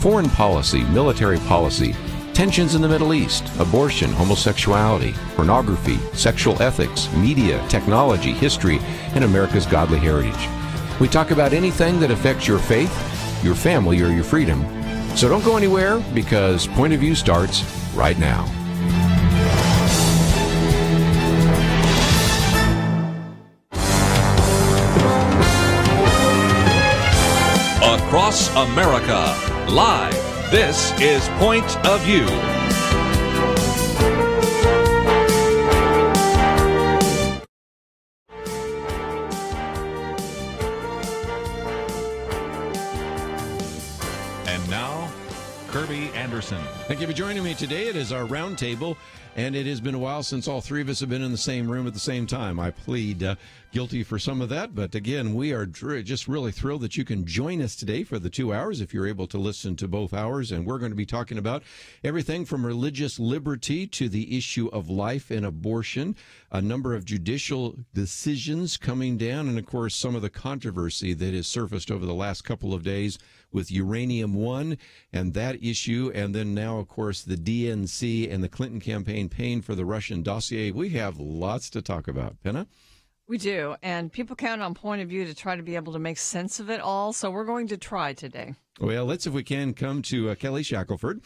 foreign policy, military policy, tensions in the Middle East, abortion, homosexuality, pornography, sexual ethics, media, technology, history, and America's godly heritage. We talk about anything that affects your faith, your family, or your freedom. So don't go anywhere, because Point of View starts right now. Across America, live, this is Point of View. And now, Kerby Anderson. Thank you for joining me today. It is our round table, and it has been a while since all three of us have been in the same room at the same time. I plead guilty for some of that, but again, we are just really thrilled that you can join us today for the 2 hours if you're able to listen to both hours, and we're going to be talking about everything from religious liberty to the issue of life and abortion, a number of judicial decisions coming down, and of course some of the controversy that has surfaced over the last couple of days with Uranium One and that issue, and then now, of course, the DNC and the Clinton campaign paying for the Russian dossier. We have lots to talk about. Penna? We do, and people count on Point of View to try to be able to make sense of it all, so we're going to try today. Well, let's, if we can, come to Kelly Shackelford,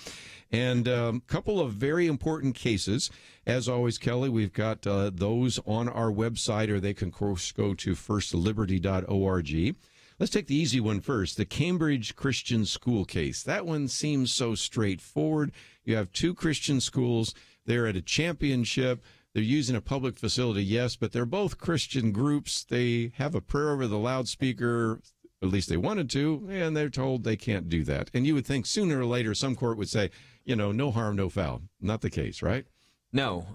and a couple of very important cases. As always, Kelly, we've got those on our website, or they can, of course, go to firstliberty.org. Let's take the easy one first, the Cambridge Christian School case. That one seems so straightforward. You have two Christian schools. They're at a championship. They're using a public facility, yes, but they're both Christian groups. They have a prayer over the loudspeaker, at least they wanted to, and they're told they can't do that. And you would think sooner or later some court would say, you know, no harm, no foul. Not the case, right? No.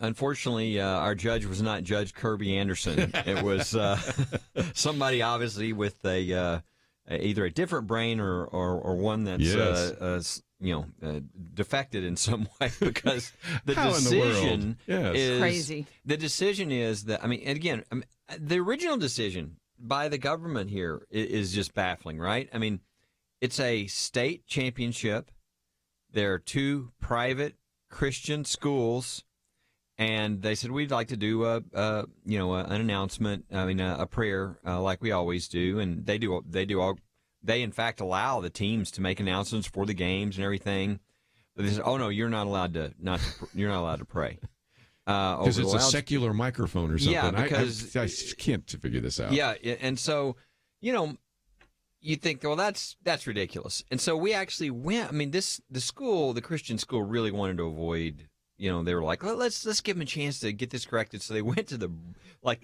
Unfortunately, our judge was not Judge Kerby Anderson. It was somebody obviously with a either a different brain or one that's yes. Defected in some way, because the How decision in the world? Yes. is Crazy. The decision is that, I mean, and again, the original decision by the government here is just baffling, right? I mean, it's a state championship. There are two private Christian schools, and they said we'd like to do an announcement. I mean, a prayer like we always do, and they do. They, in fact, allow the teams to make announcements for the games and everything. But they said, "Oh no, you're not allowed to you're not allowed to pray because it's a secular microphone or something." Yeah, because I can't figure this out. Yeah, and so you think, well, that's ridiculous. And so we actually went. I mean, the Christian school, really wanted to avoid. They were like, well, let's give them a chance to get this corrected. So they went to the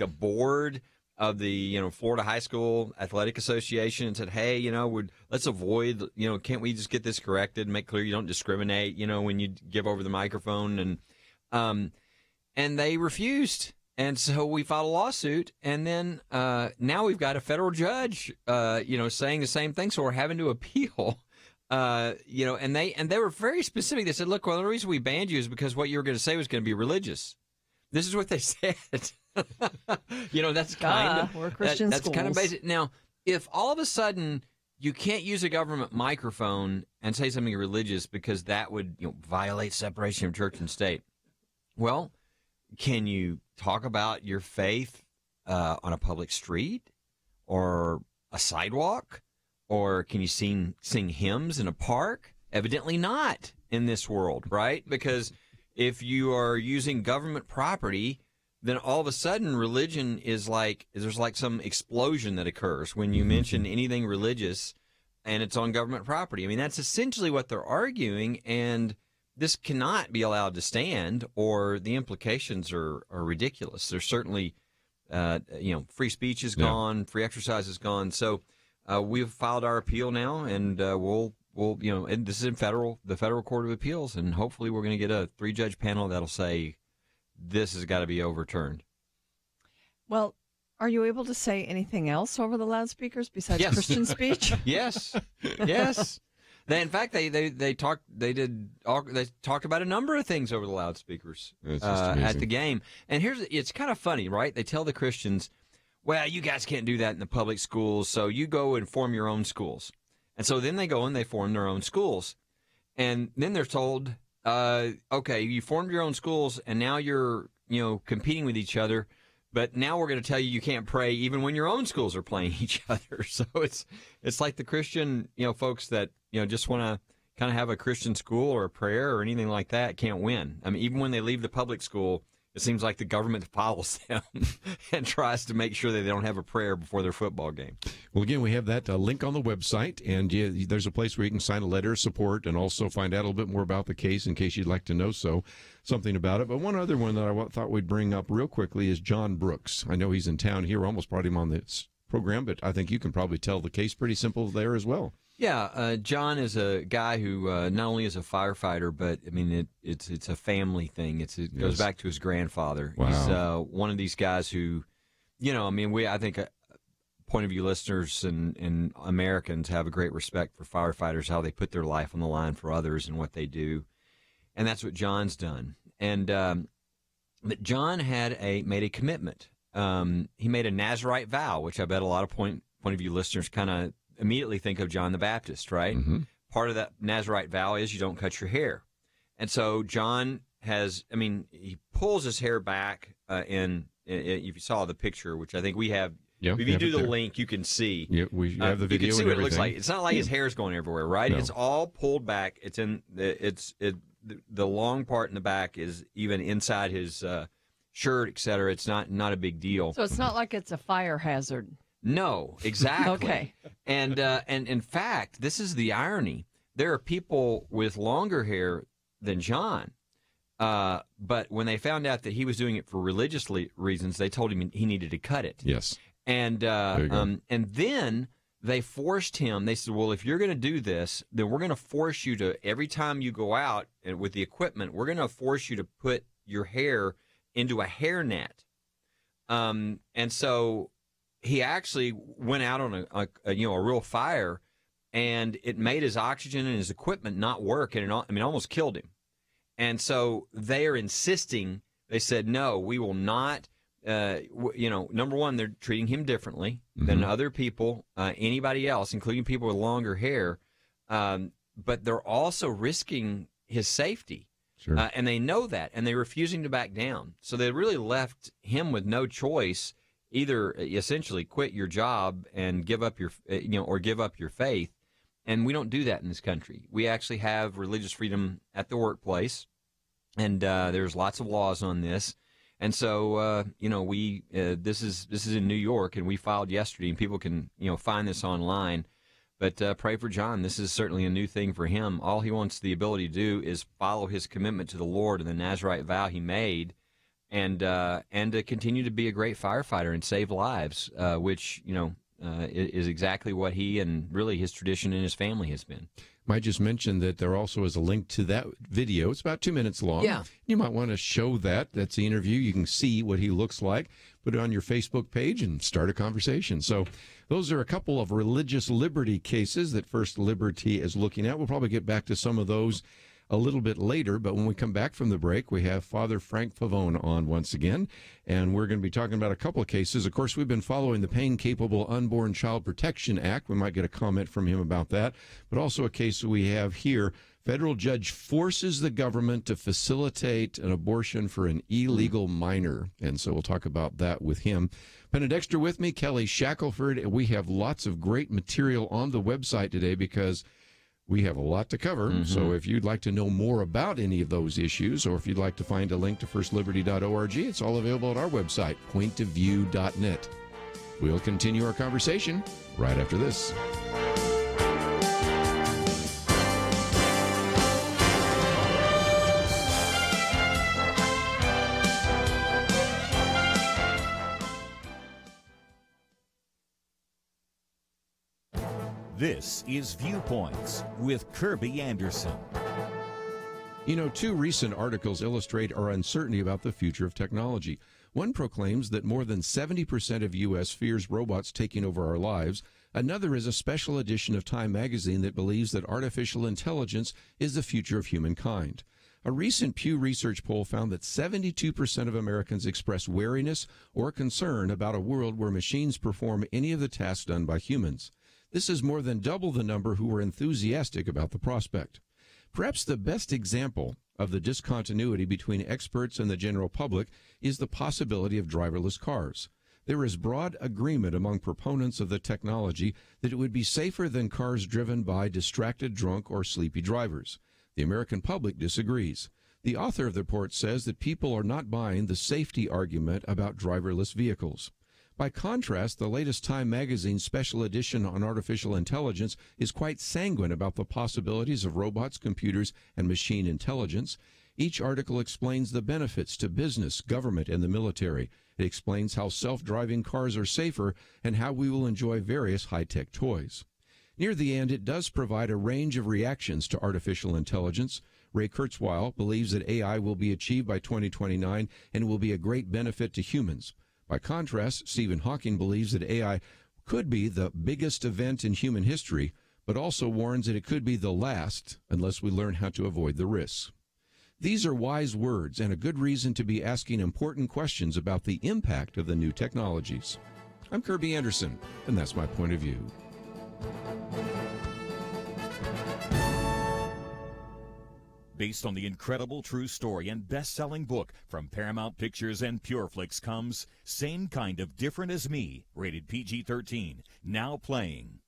board of the Florida High School Athletic Association and said, hey, let's avoid, can't we just get this corrected and make clear you don't discriminate, when you give over the microphone, and they refused, and so we filed a lawsuit, and then now we've got a federal judge saying the same thing, so we're having to appeal. And they were very specific. They said, look, well, the reason we banned you is because what you were going to say was going to be religious. This is what they said. That's we're Christian that's schools. kind of basic. Now, if all of a sudden you can't use a government microphone and say something religious because that would violate separation of church and state, well, can you talk about your faith on a public street or a sidewalk, or can you sing hymns in a park? Evidently not in this world, right? Because if you are using government property, then all of a sudden religion is there's some explosion that occurs when you mention anything religious and it's on government property. I mean, that's essentially what they're arguing, and this cannot be allowed to stand, or the implications are ridiculous. There's certainly, free speech is gone, free exercise is gone. So we've filed our appeal now, and we'll and this is in the Federal Court of Appeals, and hopefully we're going to get a 3-judge panel that'll say this has got to be overturned. Well, are you able to say anything else over the loudspeakers besides Christian speech? Yes. In fact, they talked about a number of things over the loudspeakers at the game. And it's kind of funny, right? They tell the Christians, well, you guys can't do that in the public schools, so you go and form your own schools. And so then they go and they form their own schools. And then they're told, okay, you formed your own schools, and now you're, competing with each other. But now we're going to tell you can't pray even when your own schools are playing each other. So it's like the Christian, folks that, just want to kind of have a Christian school or a prayer or anything like that can't win. I mean, even when they leave the public school, it seems like the government follows them and tries to make sure that they don't have a prayer before their football game. Well, again, we have that link on the website, and there's a place where you can sign a letter of support and also find out a little bit more about the case in case you'd like to know something about it. But one other one that I thought we'd bring up real quickly is John Brooks. I know he's in town here. We almost brought him on this program, but I think you can probably tell the case pretty simple there as well. Yeah, John is a guy who not only is a firefighter, but I mean it's a family thing. It goes back to his grandfather. Wow. He's one of these guys who, I think point of view listeners and Americans have a great respect for firefighters, how they put their life on the line for others and what they do, and that's what John's done. And but John made a commitment. He made a Nazarite vow, which I bet a lot of point of view listeners kind of immediately think of John the Baptist, right? Mm-hmm. Part of that Nazarite vow is you don't cut your hair. And so John he pulls his hair back if you saw the picture, which I think we have. Yep, if you do the link, you can see. Yeah, we have the video. You can see what it looks like. It's not like his hair's going everywhere, right? No. It's all pulled back. The long part in the back is even inside his shirt, etc. It's not a big deal. So it's not like it's a fire hazard. No, exactly. Okay. And in fact, this is the irony. There are people with longer hair than John, but when they found out that he was doing it for religious reasons, they told him he needed to cut it. Yes. And then they forced him. They said, "Well, if you're going to do this, then we're going to force you to every time you go out and with the equipment, we're going to force you to put your hair into a hairnet." And so he actually went out on a real fire, and it made his oxygen and his equipment not work, and it almost killed him. And so they are insisting. They said, "No, we will not." Number one, they're treating him differently than other people, anybody else, including people with longer hair. But they're also risking his safety. Sure. And they know that, and they're refusing to back down. So they really left him with no choice, either essentially quit your job and give up or give up your faith. And we don't do that in this country. We actually have religious freedom at the workplace, and there's lots of laws on this. And so, this is in New York, and we filed yesterday, and people can, find this online. But pray for John. This is certainly a new thing for him. All he wants the ability to do is follow his commitment to the Lord and the Nazarite vow he made, and to continue to be a great firefighter and save lives, which, is exactly what he and really his tradition and his family has been. Might just mention that there also is a link to that video. It's about 2 minutes long. Yeah. You might want to show that. That's the interview. You can see what he looks like. Put it on your Facebook page and start a conversation. So those are a couple of religious liberty cases that First Liberty is looking at. We'll probably get back to some of those a little bit later, but when we come back from the break, we have Father Frank Pavone on once again, and we're going to be talking about a couple of cases. Of course, we've been following the Pain-Capable Unborn Child Protection Act. We might get a comment from him about that, but also a case we have here. Federal judge forces the government to facilitate an abortion for an illegal minor, and so we'll talk about that with him. Penna Dexter with me, Kelly Shackelford. We have lots of great material on the website today because we have a lot to cover, so if you'd like to know more about any of those issues, or if you'd like to find a link to firstliberty.org, it's all available at our website, pointofview.net. We'll continue our conversation right after this. This is Viewpoints with Kerby Anderson. Two recent articles illustrate our uncertainty about the future of technology. One proclaims that more than 70% of U.S. fears robots taking over our lives. Another is a special edition of Time magazine that believes that artificial intelligence is the future of humankind. A recent Pew Research poll found that 72% of Americans express wariness or concern about a world where machines perform any of the tasks done by humans. This is more than double the number who were enthusiastic about the prospect. Perhaps the best example of the discontinuity between experts and the general public is the possibility of driverless cars. There is broad agreement among proponents of the technology that it would be safer than cars driven by distracted, drunk, or sleepy drivers. The American public disagrees. The author of the report says that people are not buying the safety argument about driverless vehicles. By contrast, the latest Time magazine special edition on artificial intelligence is quite sanguine about the possibilities of robots, computers, and machine intelligence. Each article explains the benefits to business, government, and the military. It explains how self-driving cars are safer and how we will enjoy various high-tech toys. Near the end, it does provide a range of reactions to artificial intelligence. Ray Kurzweil believes that AI will be achieved by 2029 and will be a great benefit to humans. By contrast, Stephen Hawking believes that AI could be the biggest event in human history, but also warns that it could be the last unless we learn how to avoid the risks. These are wise words and a good reason to be asking important questions about the impact of the new technologies. I'm Kerby Anderson, and that's my point of view. Based on the incredible true story and best-selling book from Paramount Pictures and PureFlix comes Same Kind of Different as Me, rated PG-13, now playing.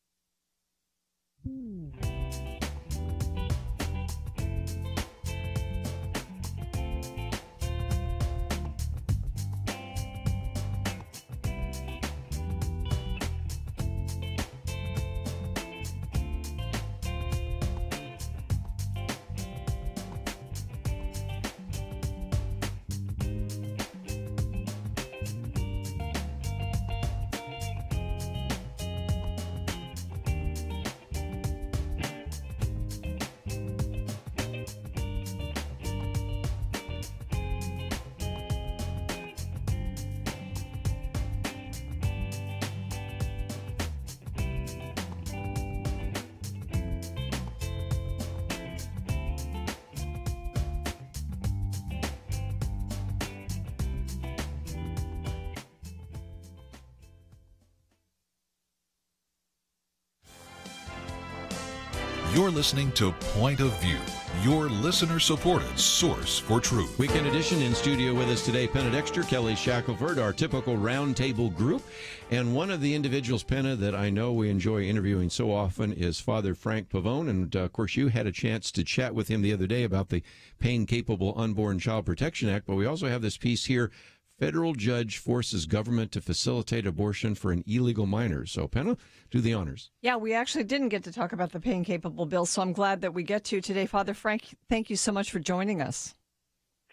You're listening to Point of View, your listener-supported source for truth. Weekend edition. In studio with us today, Penna, Dexter, Kelly Shackelford, our typical roundtable group. And one of the individuals, Penna, that I know we enjoy interviewing so often is Father Frank Pavone. And, of course, you had a chance to chat with him the other day about the Pain-Capable Unborn Child Protection Act. But we also have this piece here, Federal Judge Forces Government to Facilitate Abortion for an Illegal Minor. So, Penna, do the honors. Yeah, we actually didn't get to talk about the pain-capable bill, so I'm glad that we get to today. Father Frank, thank you so much for joining us.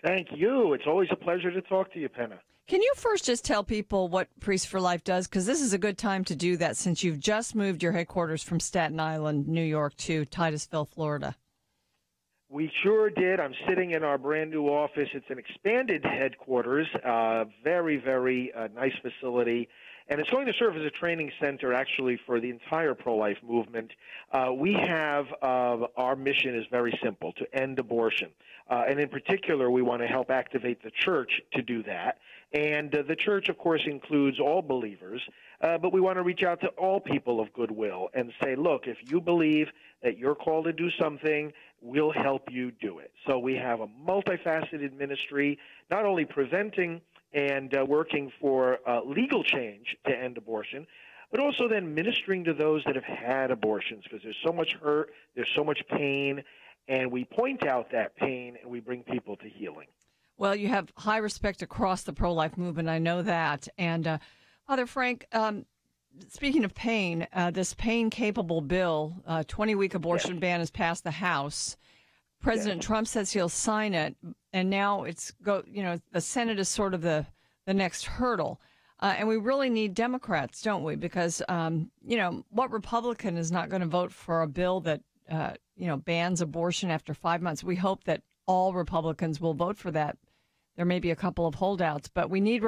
Thank you. It's always a pleasure to talk to you, Penna. Can you first just tell people what Priests for Life does? Because this is a good time to do that since you've just moved your headquarters from Staten Island, New York, to Titusville, Florida. We sure did. I'm sitting in our brand new office. It's an expanded headquarters, very, very nice facility. And it's going to serve as a training center, actually, for the entire pro-life movement. We have our mission is very simple, to end abortion. And in particular, we want to help activate the church to do that. And the church, of course, includes all believers. But we want to reach out to all people of goodwill and say, look, if you believe that you're called to do something, we'll help you do it. So we have a multifaceted ministry, not only preventing and working for legal change to end abortion, but also then ministering to those that have had abortions, because there's so much hurt, there's so much pain, and we point out that pain and we bring people to healing. Well, you have high respect across the pro-life movement. I know that. And Father Frank, speaking of pain, this pain-capable bill, 20-week abortion ban has passed the House. President Trump says he'll sign it, and now the Senate is sort of the next hurdle. And we really need Democrats, don't we? Because, what Republican is not going to vote for a bill that, bans abortion after 5 months? We hope that all Republicans will vote for that. There may be a couple of holdouts, but we need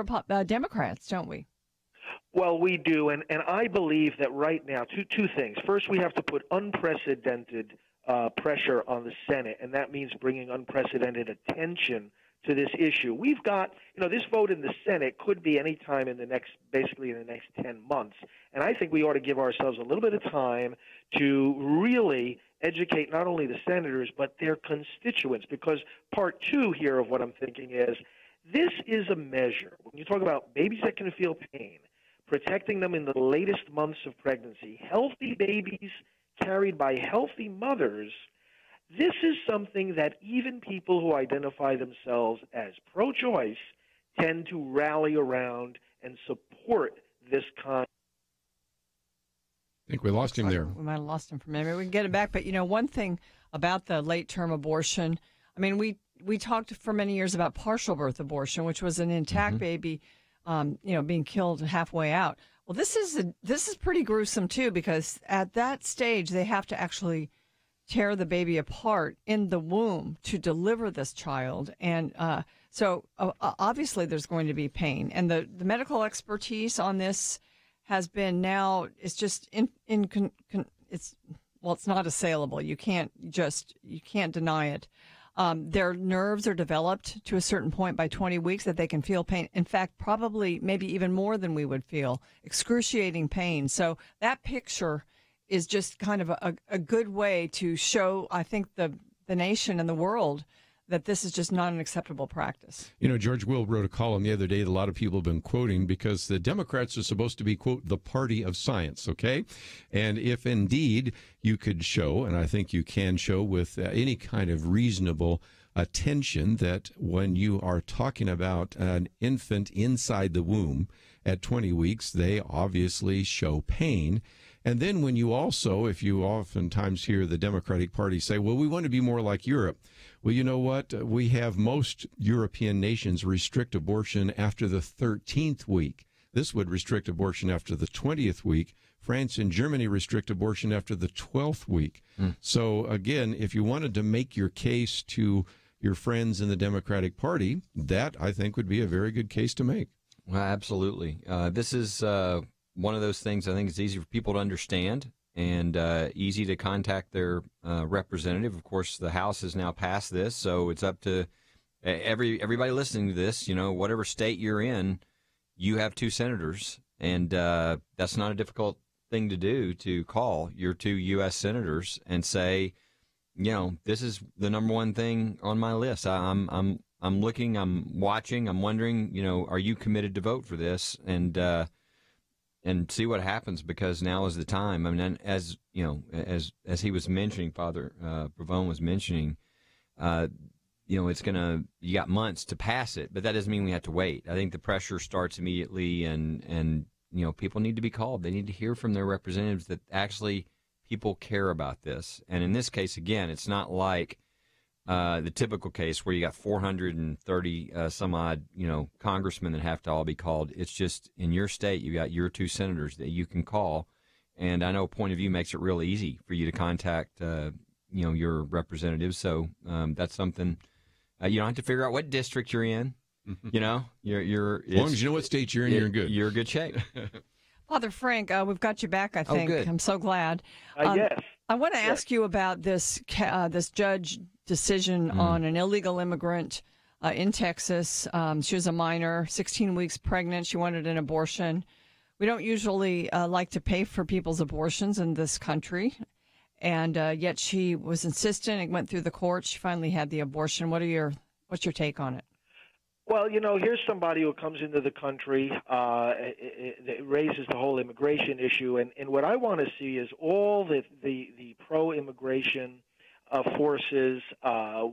Democrats, don't we? Well, we do, and I believe that right now, two things. First, we have to put unprecedented pressure on the Senate, and that means bringing unprecedented attention to this issue. We've got, this vote in the Senate could be any time in the next 10 months. And I think we ought to give ourselves a little bit of time to really educate not only the senators, but their constituents. Because part two here of what I'm thinking is, this is a measure. When you talk about babies that can feel pain, protecting them in the latest months of pregnancy, healthy babies carried by healthy mothers, this is something that even people who identify themselves as pro-choice tend to rally around and support this kind. I think we lost him there. We might have lost him for a minute. We can get it back. But, one thing about the late-term abortion, I mean, we talked for many years about partial birth abortion, which was an intact baby, being killed halfway out. Well, this is pretty gruesome, too, because at that stage, they have to actually tear the baby apart in the womb to deliver this child. And so obviously there's going to be pain. And the medical expertise on this has been now, it's just, it's not assailable. You can't deny it. Their nerves are developed to a certain point by 20 weeks that they can feel pain. In fact, probably maybe even more than we would feel, excruciating pain. So that picture is just kind of a good way to show, I think, the nation and the world that this is just not an acceptable practice. George Will wrote a column the other day that a lot of people have been quoting because the Democrats are supposed to be, quote, the party of science, okay? And if indeed you could show, and I think you can show with any kind of reasonable attention, that when you are talking about an infant inside the womb at 20 weeks, they obviously show pain. And then when you also, if you oftentimes hear the Democratic Party say, well, we want to be more like Europe. Well, you know what? We have most European nations restrict abortion after the 13th week. This would restrict abortion after the 20th week. France and Germany restrict abortion after the 12th week. So, again, if you wanted to make your case to your friends in the Democratic Party, that, I think, would be a very good case to make. Well, absolutely. This is one of those things I think is easy for people to understand and easy to contact their representative. Of course, the House has now passed this, so it's up to everybody listening to this. Whatever state you're in, you have two senators, and that's not a difficult thing to do, to call your two U.S. senators and say, this is the number one thing on my list. I'm looking, I'm watching, I'm wondering, are you committed to vote for this? And see what happens, because now is the time. I mean, as he was mentioning, Father Pavone was mentioning, you got months to pass it, but that doesn't mean we have to wait. I think the pressure starts immediately, and people need to be called. They need to hear from their representatives that actually people care about this. And in this case, again, it's not like the typical case where you got 430 some odd, congressmen that have to all be called. It's just in your state, you got your two senators that you can call. And I know Point of View makes it real easy for you to contact, your representatives. So that's something you don't have to figure out what district you're in. You're as long as you know what state you're in, you're good. You're in good shape. Father Frank, we've got you back, I think. Good. I'm so glad. Yes. I want to ask you about this judge decision on an illegal immigrant in Texas. She was a minor, 16 weeks pregnant. She wanted an abortion. We don't usually like to pay for people's abortions in this country, and yet she was insistent. It went through the courts. She finally had the abortion. What's your take on it? Well, here's somebody who comes into the country. It raises the whole immigration issue, and what I want to see is all the pro-immigration forces,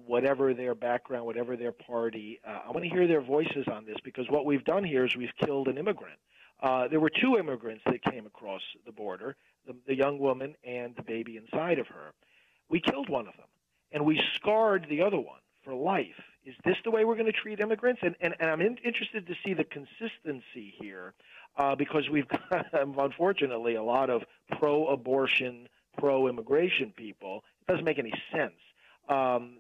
whatever their background, whatever their party. I want to hear their voices on this, because what we've done here is we've killed an immigrant. There were two immigrants that came across the border, the young woman and the baby inside of her. We killed one of them, and we scarred the other one for life. Is this the way we're going to treat immigrants? And I'm interested to see the consistency here, because we've got, unfortunately, a lot of pro-abortion, pro-immigration people. It doesn't make any sense.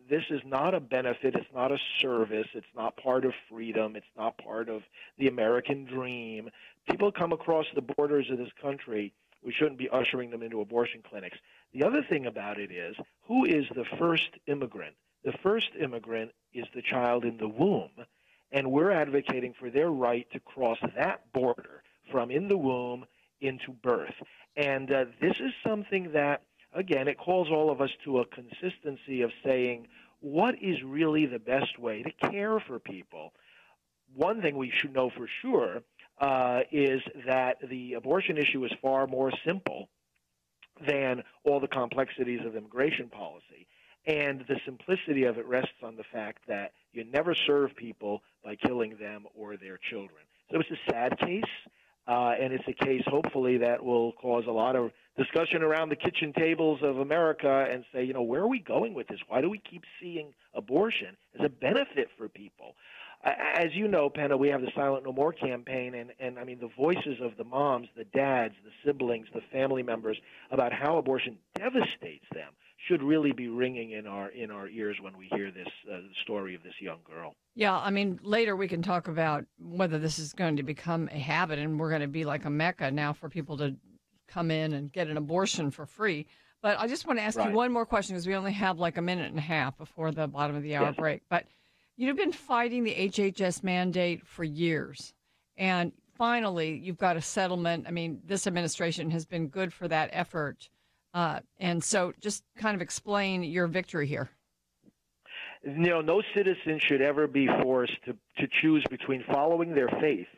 This is not a benefit. It's not a service. It's not part of freedom. It's not part of the American dream. People come across the borders of this country. We shouldn't be ushering them into abortion clinics. The other thing about it is, who is the first immigrant The first immigrant is the child in the womb, and we're advocating for their right to cross that border from in the womb into birth. And this is something that, again, it calls all of us to a consistency of saying, what is really the best way to care for people? One thing we should know for sure is that the abortion issue is far more simple than all the complexities of immigration policy. And the simplicity of it rests on the fact that you never serve people by killing them or their children. So it's a sad case, and it's a case, hopefully, that will cause a lot of discussion around the kitchen tables of America and say, you know, where are we going with this? Why do we keep seeing abortion as a benefit for people? As you know, Penna, we have the Silent No More campaign, and I mean, the voices of the moms, the dads, the siblings, the family members about how abortion devastates them should really be ringing in our ears when we hear this story of this young girl. Yeah, I mean, later we can talk about whether this is going to become a habit and we're going to be like a mecca now for people to come in and get an abortion for free. But I just want to ask you one more question because we only have like a minute and a half before the bottom of the hour break. But you've been fighting the HHS mandate for years, and finally you've got a settlement. I mean, this administration has been good for that effort. And so just kind of explain your victory here. You know, no citizen should ever be forced to choose between following their faith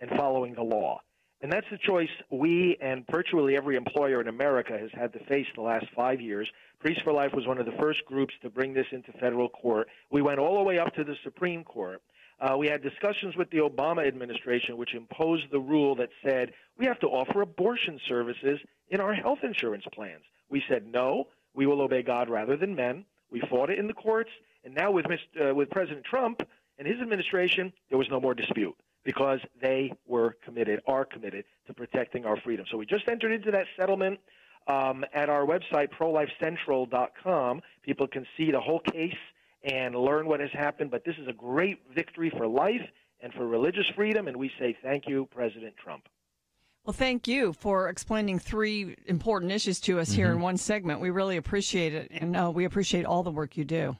and following the law. And that's the choice we and virtually every employer in America has had to face the last 5 years. Priests for Life was one of the first groups to bring this into federal court. We went all the way up to the Supreme Court. We had discussions with the Obama administration, which imposed the rule that said we have to offer abortion services in our health insurance plans. We said no, we will obey God rather than men. We fought it in the courts, and now with President Trump and his administration, there was no more dispute because they are committed to protecting our freedom. So we just entered into that settlement at our website, prolifecentral.com. People can see the whole case and learn what has happened, but this is a great victory for life and for religious freedom, and we say thank you, President Trump. Well, thank you for explaining 3 important issues to us here in one segment. We really appreciate it, and we appreciate all the work you do.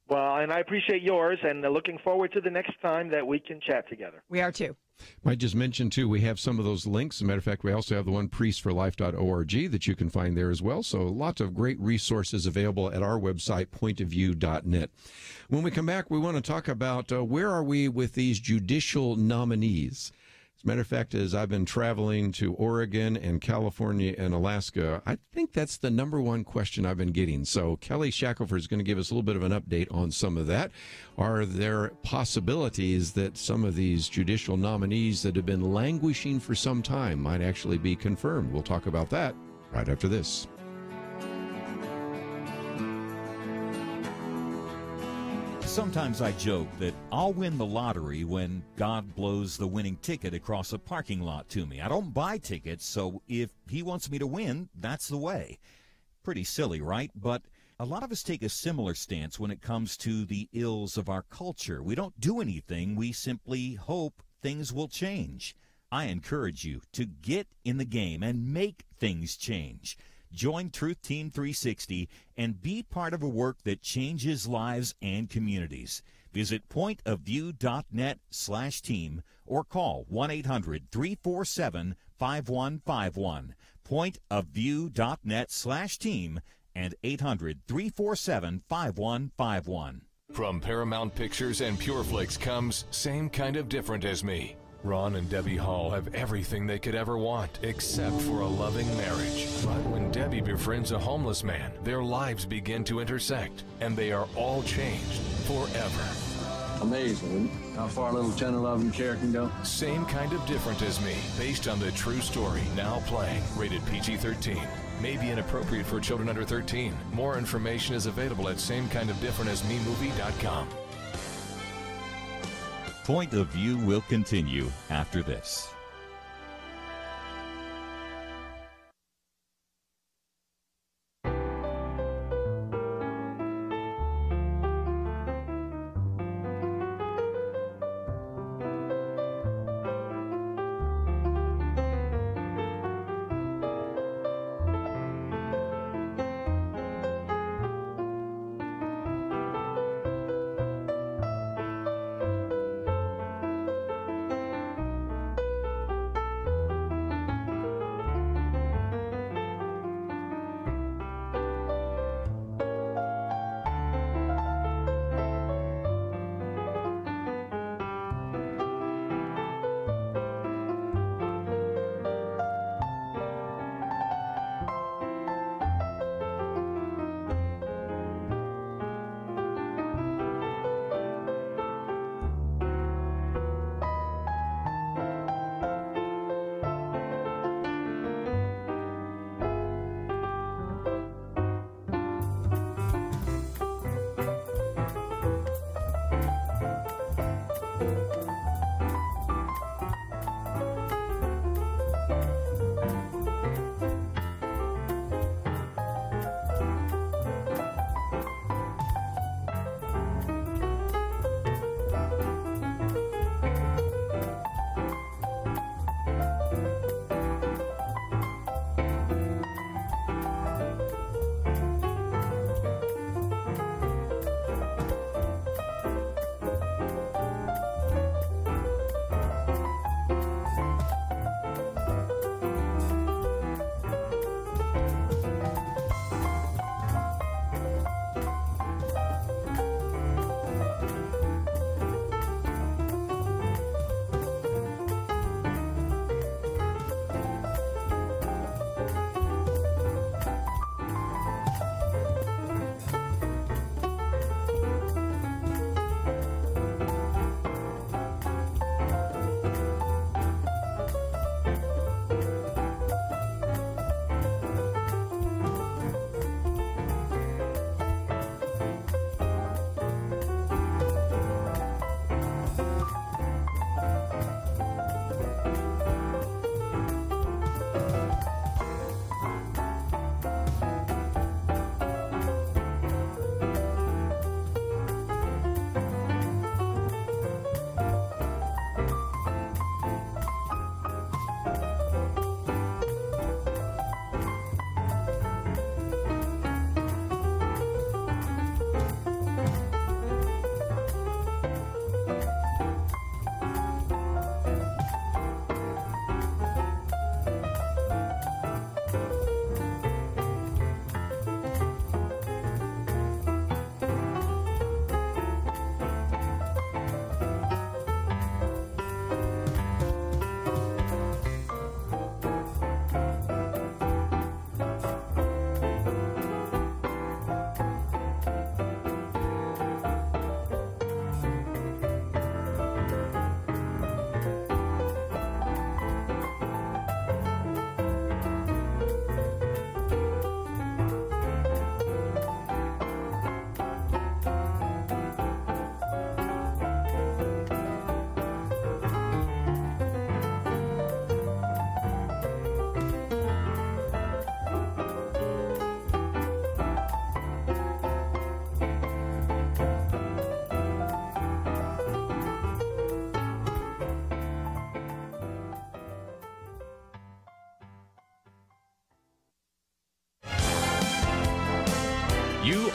Well, and I appreciate yours, and looking forward to the next time that we can chat together. We are too. Might just mention, too, we have some of those links. As a matter of fact, we also have the one priestforlife.org that you can find there as well. So lots of great resources available at our website, pointofview.net. When we come back, we want to talk about where are we with these judicial nominees. As a matter of fact, as I've been traveling to Oregon and California and Alaska, I think that's the number one question I've been getting. So Kelly Shackelford is going to give us a little bit of an update on some of that. Are there possibilities that some of these judicial nominees that have been languishing for some time might actually be confirmed? We'll talk about that right after this. Sometimes I joke that I'll win the lottery when God blows the winning ticket across a parking lot to me. I don't buy tickets, so if he wants me to win, that's the way. Pretty silly, right? But a lot of us take a similar stance when it comes to the ills of our culture. We don't do anything. We simply hope things will change. I encourage you to get in the game and make things change. Join Truth Team 360 and be part of a work that changes lives and communities. Visit pointofview.net/team or call 1-800-347-5151. Pointofview.net/team and 800-347-5151. From Paramount Pictures and PureFlix comes Same Kind of Different as Me. Ron and Debbie Hall have everything they could ever want, except for a loving marriage. But when Debbie befriends a homeless man, their lives begin to intersect, and they are all changed forever. Amazing how far a little tender loving care can go. Same Kind of Different as Me, based on the true story, now playing, rated PG-13. May be inappropriate for children under 13. More information is available at samekindofdifferentasmemovie.com. Point of View will continue after this.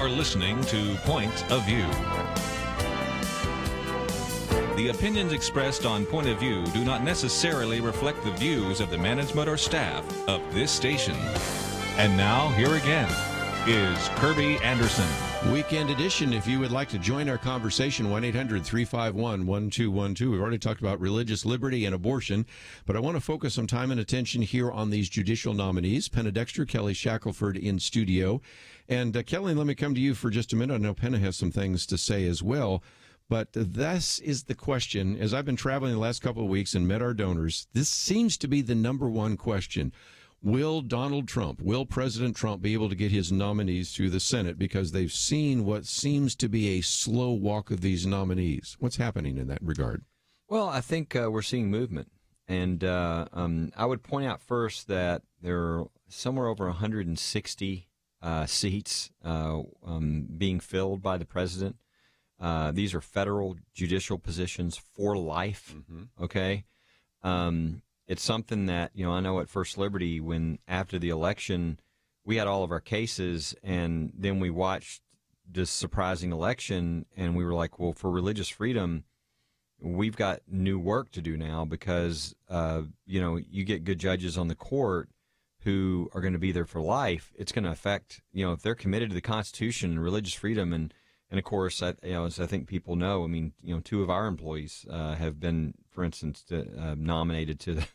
are listening to Point of View. The opinions expressed on Point of View do not necessarily reflect the views of the management or staff of this station. And now, here again, is Kerby Anderson. Weekend edition. If you would like to join our conversation, 1-800-351-1212. We've already talked about religious liberty and abortion, but I want to focus some time and attention here on these judicial nominees. Penna Dexter, Kelly Shackelford in studio. And Kelly, let me come to you for just a minute. I know Penna has some things to say as well, but this is the question. As I've been traveling the last couple of weeks and met our donors, this seems to be the number one question. Will President Trump be able to get his nominees through the Senate, because they've seen what seems to be a slow walk of these nominees? What's happening in that regard? Well, I think we're seeing movement. And I would point out first that there are somewhere over 160 seats being filled by the president. These are federal judicial positions for life, okay? It's something that, I know at First Liberty, when after the election, we had all of our cases, and then we watched this surprising election, and we were like, well, for religious freedom, we've got new work to do now, because, you get good judges on the court who are going to be there for life. It's going to affect, if they're committed to the Constitution and religious freedom, and of course, as I think people know, two of our employees have been, for instance, nominated to the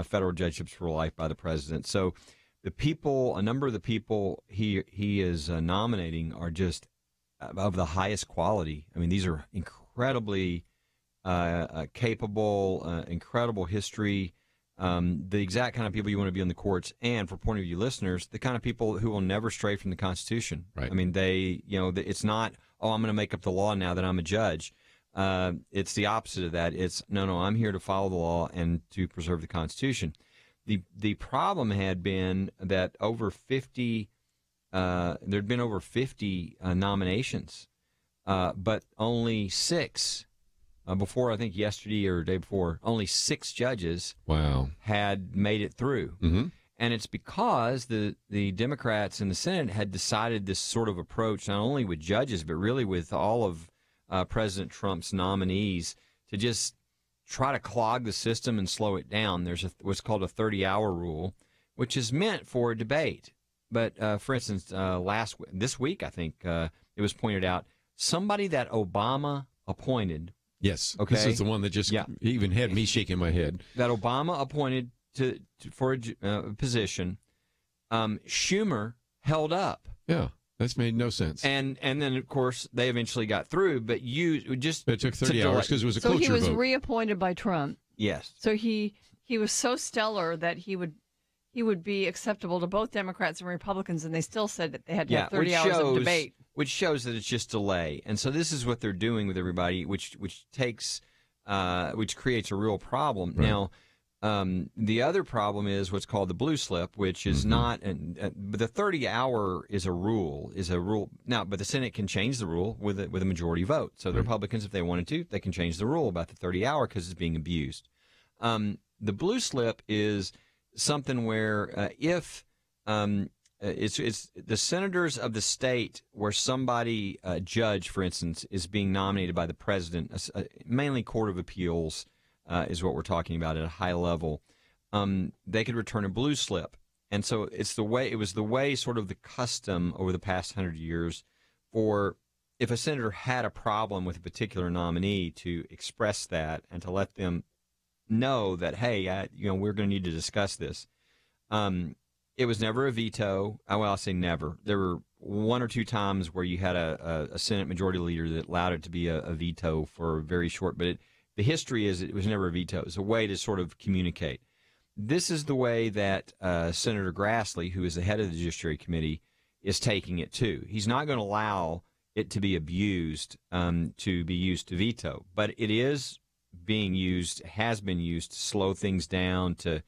federal judgeships for life by the president. So a number of the people he is nominating are just of the highest quality. I mean, these are incredibly capable, incredible history, the exact kind of people you want to be on the courts, and for Point of View listeners, the kind of people who will never stray from the Constitution. Right. I mean, it's not, I'm going to make up the law now that I'm a judge. It's the opposite of that. It's, no, I'm here to follow the law and to preserve the Constitution. The problem had been that there'd been over 50 nominations, but only 6. Before, I think yesterday or the day before, only 6 judges had made it through. Mm-hmm. And it's because the Democrats in the Senate had decided this sort of approach, not only with judges, but really with all of President Trump's nominees, to just try to clog the system and slow it down. There's what's called a 30-hour rule, which is meant for a debate. But, for instance, this week, I think it was pointed out, somebody that Obama appointed. Yes. Okay. This is the one that just even had me shaking my head. That Obama appointed for a position, Schumer held up. Yeah, that's made no sense. And then, of course, they eventually got through, but it took 30 hours because it was a cloture vote. So he was reappointed by Trump. Yes. So he was so stellar that he would be acceptable to both Democrats and Republicans, and they still said that they had to have 30 hours of debate. Which shows that it's just delay. And so this is what they're doing with everybody, which creates a real problem. Right. Now, the other problem is what's called the blue slip, which is not, but the 30-hour is a rule. Now, but the Senate can change the rule with a majority vote. So the Republicans, if they wanted to, they can change the rule about the 30-hour because it's being abused. The blue slip is something where if it's the senators of the state where somebody, a judge, for instance, is being nominated by the president, mainly Court of Appeals is what we're talking about at a high level, they could return a blue slip. And so it was the way sort of the custom over the past 100 years for if a senator had a problem with a particular nominee to express that and to let them know that, hey, we're going to need to discuss this. It was never a veto. Well, I'll say never. There were 1 or 2 times where you had a Senate majority leader that allowed it to be a veto for very short. But the history is it was never a veto. It was a way to sort of communicate. This is the way that Senator Grassley, who is the head of the Judiciary Committee, is taking it too. He's not going to allow it to be abused to veto. But it is being used, has been used to slow things down, to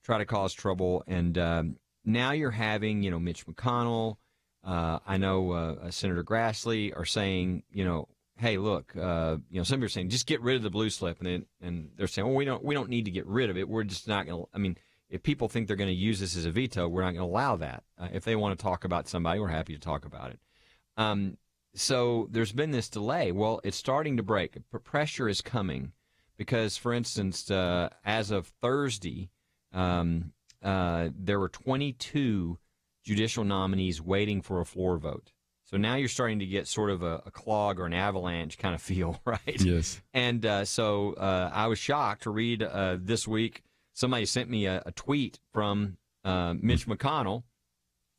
try to cause trouble. And now you're having, Mitch McConnell, I know Senator Grassley are saying, hey, look, some people are saying just get rid of the blue slip, and they're saying, well, we don't need to get rid of it. We're just not going to. I mean, if people think they're going to use this as a veto, we're not going to allow that. If they want to talk about somebody, we're happy to talk about it. So there's been this delay. Well, it's starting to break. Pressure is coming because, for instance, as of Thursday, there were 22 judicial nominees waiting for a floor vote. So now you're starting to get sort of a clog or an avalanche kind of feel, right? Yes. And so I was shocked to read this week, somebody sent me a tweet from Mitch McConnell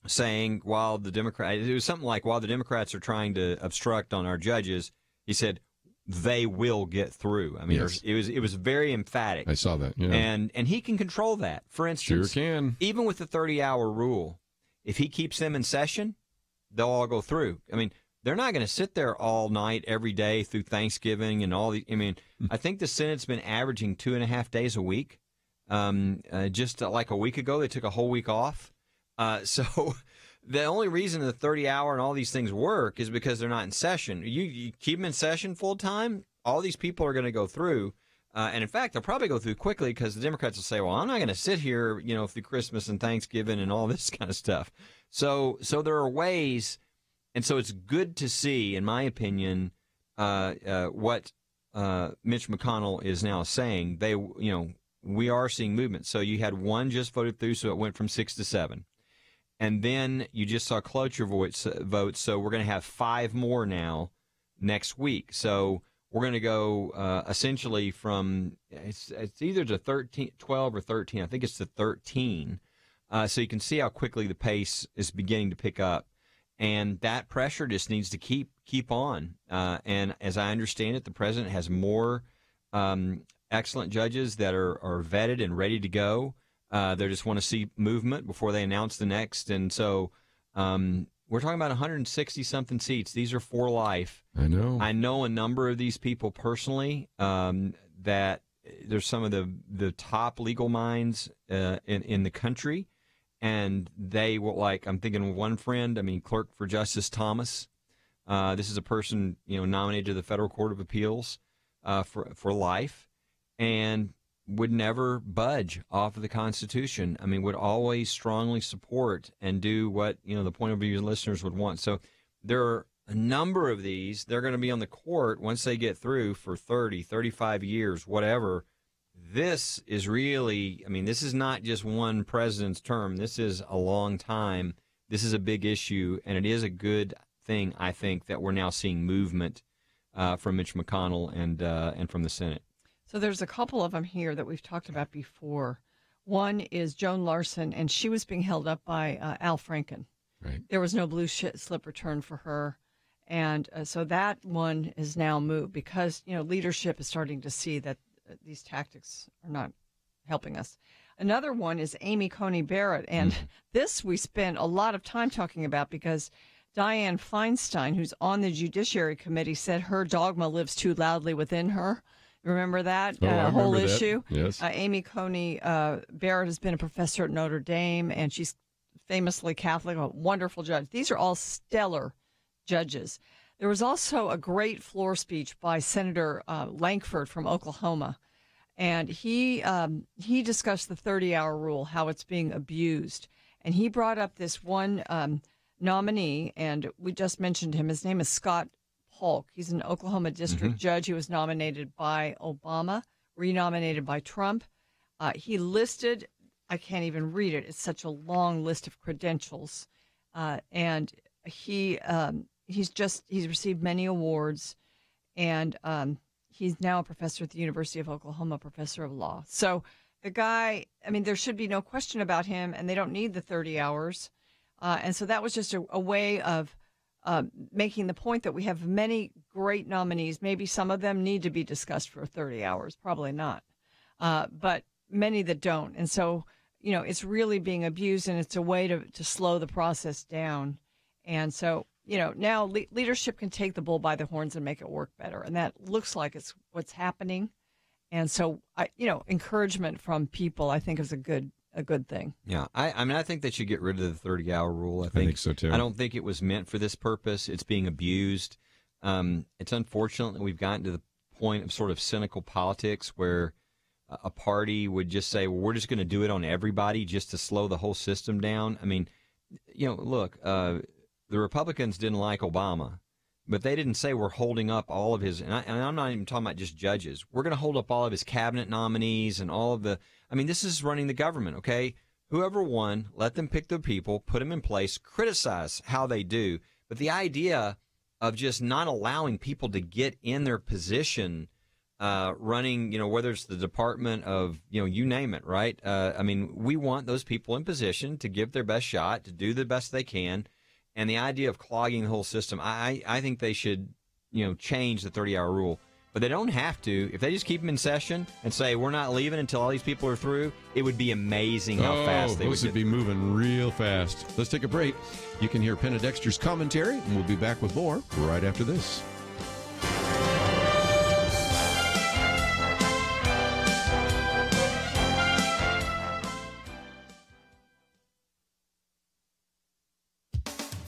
saying it was something like, while the Democrats are trying to obstruct on our judges, he said, they will get through. I mean, Yes. it was very emphatic. I saw that. Yeah. And he can control that. For instance, Sure can. even with the 30-hour rule, if he keeps them in session, they'll all go through. I mean, they're not going to sit there all night, every day through Thanksgiving and all the. I mean, I think the Senate's been averaging 2.5 days a week. Just like a week ago, they took a whole week off. So the only reason the 30-hour and all these things work is because they're not in session. You keep them in session full time, all these people are going to go through. And in fact, they'll probably go through quickly because the Democrats will say, well, I'm not going to sit here, through Christmas and Thanksgiving and all this kind of stuff. So there are ways. And so it's good to see, in my opinion, what Mitch McConnell is now saying. We are seeing movement. So you had one just voted through, so it went from 6 to 7. And then you just saw cloture votes. So we're going to have 5 more now next week. So we're going to go essentially from it's either to 12 or 13. I think it's to 13. So you can see how quickly the pace is beginning to pick up. And that pressure just needs to keep on. And as I understand it, the president has more excellent judges that are vetted and ready to go. They just want to see movement before they announce the next. And so we're talking about 160-something seats. These are for life. I know. I know a number of these people personally, that there's some of the top legal minds in the country. And they will, I'm thinking of one friend, Clerk for Justice Thomas. This is a person, nominated to the Federal Court of Appeals for life, and would never budge off of the Constitution. Would always strongly support and do what, the point of view listeners would want. So there are a number of these. They're going to be on the court once they get through for 30, 35 years, whatever. This is really, this is not just one president's term. This is a long time. This is a big issue, and it is a good thing, I think, that we're now seeing movement from Mitch McConnell and from the Senate. So there's a couple of them here that we've talked about before. One is Joan Larson, and she was being held up by Al Franken. Right. There was no blue slip return for her. And so that one is now moved because, leadership is starting to see that these tactics are not helping us. Another one is Amy Coney Barrett. And this we spent a lot of time talking about because Dianne Feinstein, who's on the Judiciary Committee, said her dogma lives too loudly within her. Remember that whole issue? Yes. Amy Coney Barrett has been a professor at Notre Dame, and she's famously Catholic, a wonderful judge. These are all stellar judges. There was also a great floor speech by Senator Lankford from Oklahoma, and he discussed the 30-hour rule, how it's being abused. And he brought up this one nominee, and we just mentioned him. His name is Scott Polk. He's an Oklahoma district judge. He was nominated by Obama, renominated by Trump. He listed, I can't even read it. It's such a long list of credentials. And he's received many awards, and he's now a professor at the University of Oklahoma, professor of law. So the guy, there should be no question about him, and they don't need the 30 hours. And so that was just a way of making the point that we have many great nominees. Maybe some of them need to be discussed for 30 hours, probably not, but many that don't. And so, it's really being abused, and it's a way to slow the process down. And so, now leadership can take the bull by the horns and make it work better. And that looks like it's what's happening. And so, encouragement from people, I think, is a good thing. Yeah, I think they should get rid of the 30-hour rule. I think so too. I don't think it was meant for this purpose. It's being abused. It's unfortunate that we've gotten to the point of sort of cynical politics where a party would just say, well, we're just going to do it on everybody just to slow the whole system down. Look, the Republicans didn't like Obama, but they didn't say we're holding up all of his, and I'm not even talking about just judges. We're going to hold up all of his cabinet nominees and all of the, I mean, this is running the government, okay? Whoever won, let them pick the people, put them in place, criticize how they do. But the idea of just not allowing people to get in their position running, whether it's the Department of, you name it, right? I mean, we want those people in position to give their best shot, to do the best they can. And the idea of clogging the whole system, I think they should, change the 30-hour rule. But they don't have to. If they just keep them in session and say, we're not leaving until all these people are through, it would be amazing how fast they would be moving real fast. Let's take a break. You can hear Penna Dexter's commentary, and we'll be back with more right after this.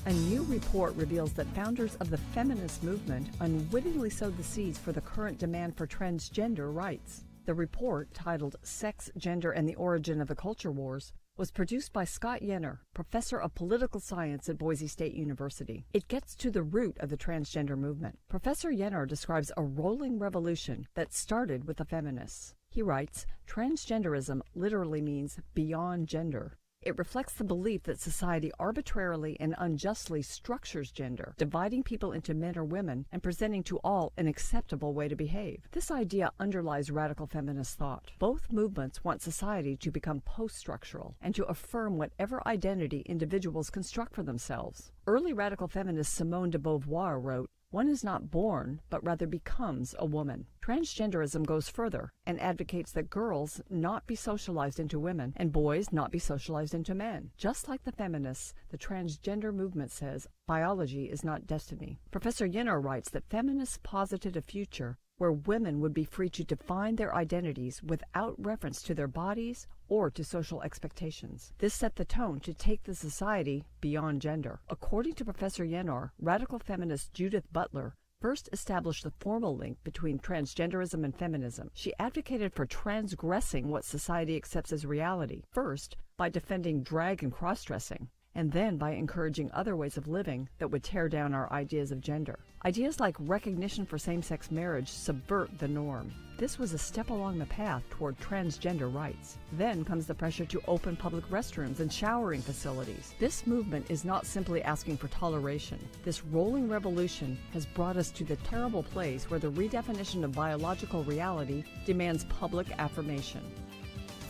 A new report reveals that founders of the feminist movement unwittingly sowed the seeds for the current demand for transgender rights. The report, titled Sex, Gender, and the Origin of the Culture Wars, was produced by Scott Yenor, professor of political science at Boise State University. It gets to the root of the transgender movement. Professor Yenor describes a rolling revolution that started with the feminists. He writes, transgenderism literally means beyond gender. It reflects the belief that society arbitrarily and unjustly structures gender, dividing people into men or women and presenting to all an acceptable way to behave. This idea underlies radical feminist thought. Both movements want society to become post-structural and to affirm whatever identity individuals construct for themselves. Early radical feminist Simone de Beauvoir wrote, "One is not born, but rather becomes a woman." Transgenderism goes further and advocates that girls not be socialized into women and boys not be socialized into men. Just like the feminists, the transgender movement says biology is not destiny. Professor Yenor writes that feminists posited a future where women would be free to define their identities without reference to their bodies or to social expectations. This set the tone to take the society beyond gender. According to Professor Yenor, radical feminist Judith Butler first established the formal link between transgenderism and feminism. She advocated for transgressing what society accepts as reality, first by defending drag and cross-dressing, and then by encouraging other ways of living that would tear down our ideas of gender. Ideas like recognition for same-sex marriage subvert the norm. This was a step along the path toward transgender rights. Then comes the pressure to open public restrooms and showering facilities. This movement is not simply asking for toleration. This rolling revolution has brought us to the terrible place where the redefinition of biological reality demands public affirmation.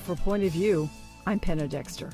For Point of View, I'm Penna Dexter.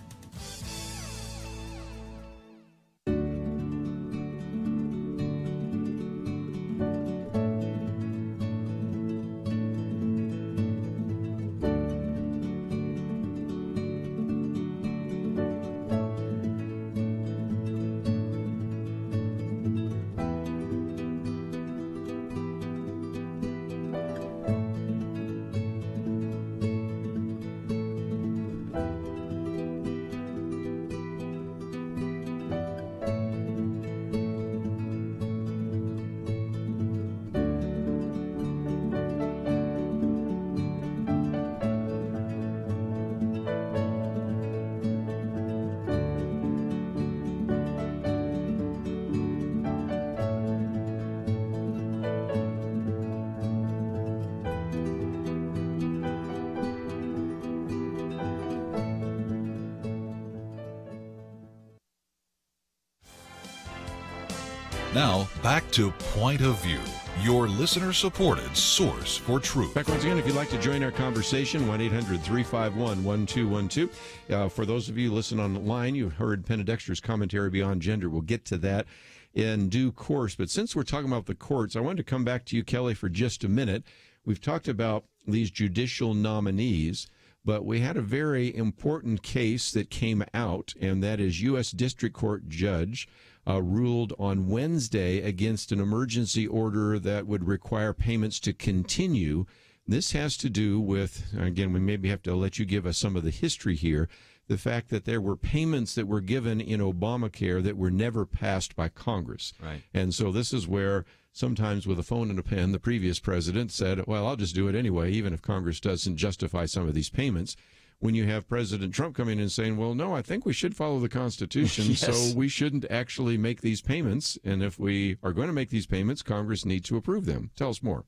Now, back to Point of View, your listener-supported source for truth. Back once again, if you'd like to join our conversation, 1-800-351-1212. For those of you listening online, you've heard Penna Dexter's commentary Beyond Gender. We'll get to that in due course. But since we're talking about the courts, I wanted to come back to you, Kelly, for just a minute. We've talked about these judicial nominees, but we had a very important case that came out, and that is U.S. District Court Judge ruled on Wednesday against an emergency order that would require payments to continue. This has to do with, again, we maybe have to let you give us some of the history here, the fact that there were payments that were given in Obamacare that were never passed by Congress. Right. And so this is where sometimes with a phone and a pen, the previous president said, well, I'll just do it anyway, even if Congress doesn't justify some of these payments. when you have President Trump coming in and saying, well, no, I think we should follow the Constitution, Yes. so we shouldn't actually make these payments. And if we are going to make these payments, Congress needs to approve them. Tell us more.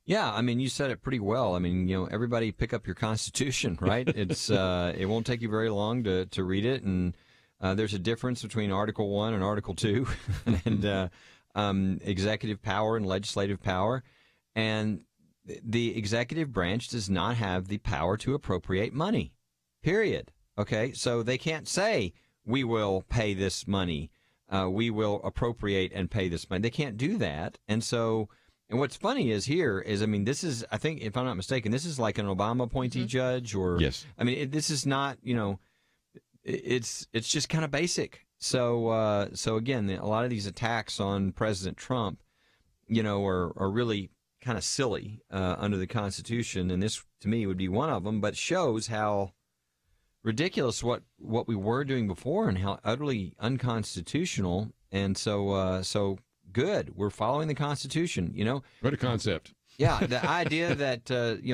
Yeah, I mean, you said it pretty well. I mean, everybody pick up your Constitution, right? It's it won't take you very long to read it, and there's a difference between Article 1 and Article 2, and executive power and legislative power. And the executive branch does not have the power to appropriate money, period. Okay, so they can't say, we will pay this money, we will appropriate and pay this money. They can't do that. And so... And what's funny is I mean, this is, I think, if I'm not mistaken, this is like an Obama appointee judge, or, yes. I mean, this is not, it's just kind of basic. So again, a lot of these attacks on President Trump, are really kind of silly under the Constitution, and this, to me, would be one of them, but shows how ridiculous what we were doing before and how utterly unconstitutional. And so good. We're following the Constitution, What a concept. Yeah, the idea that,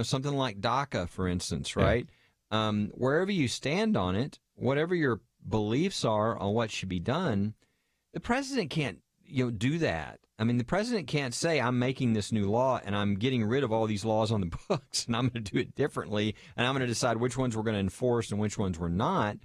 something like DACA, for instance, right? Yeah. Wherever you stand on it, whatever your beliefs are on what should be done, the president can't, do that. I mean, the president can't say, I'm making this new law and I'm getting rid of all these laws on the books and I'm going to do it differently and I'm going to decide which ones we're going to enforce and which ones we're not.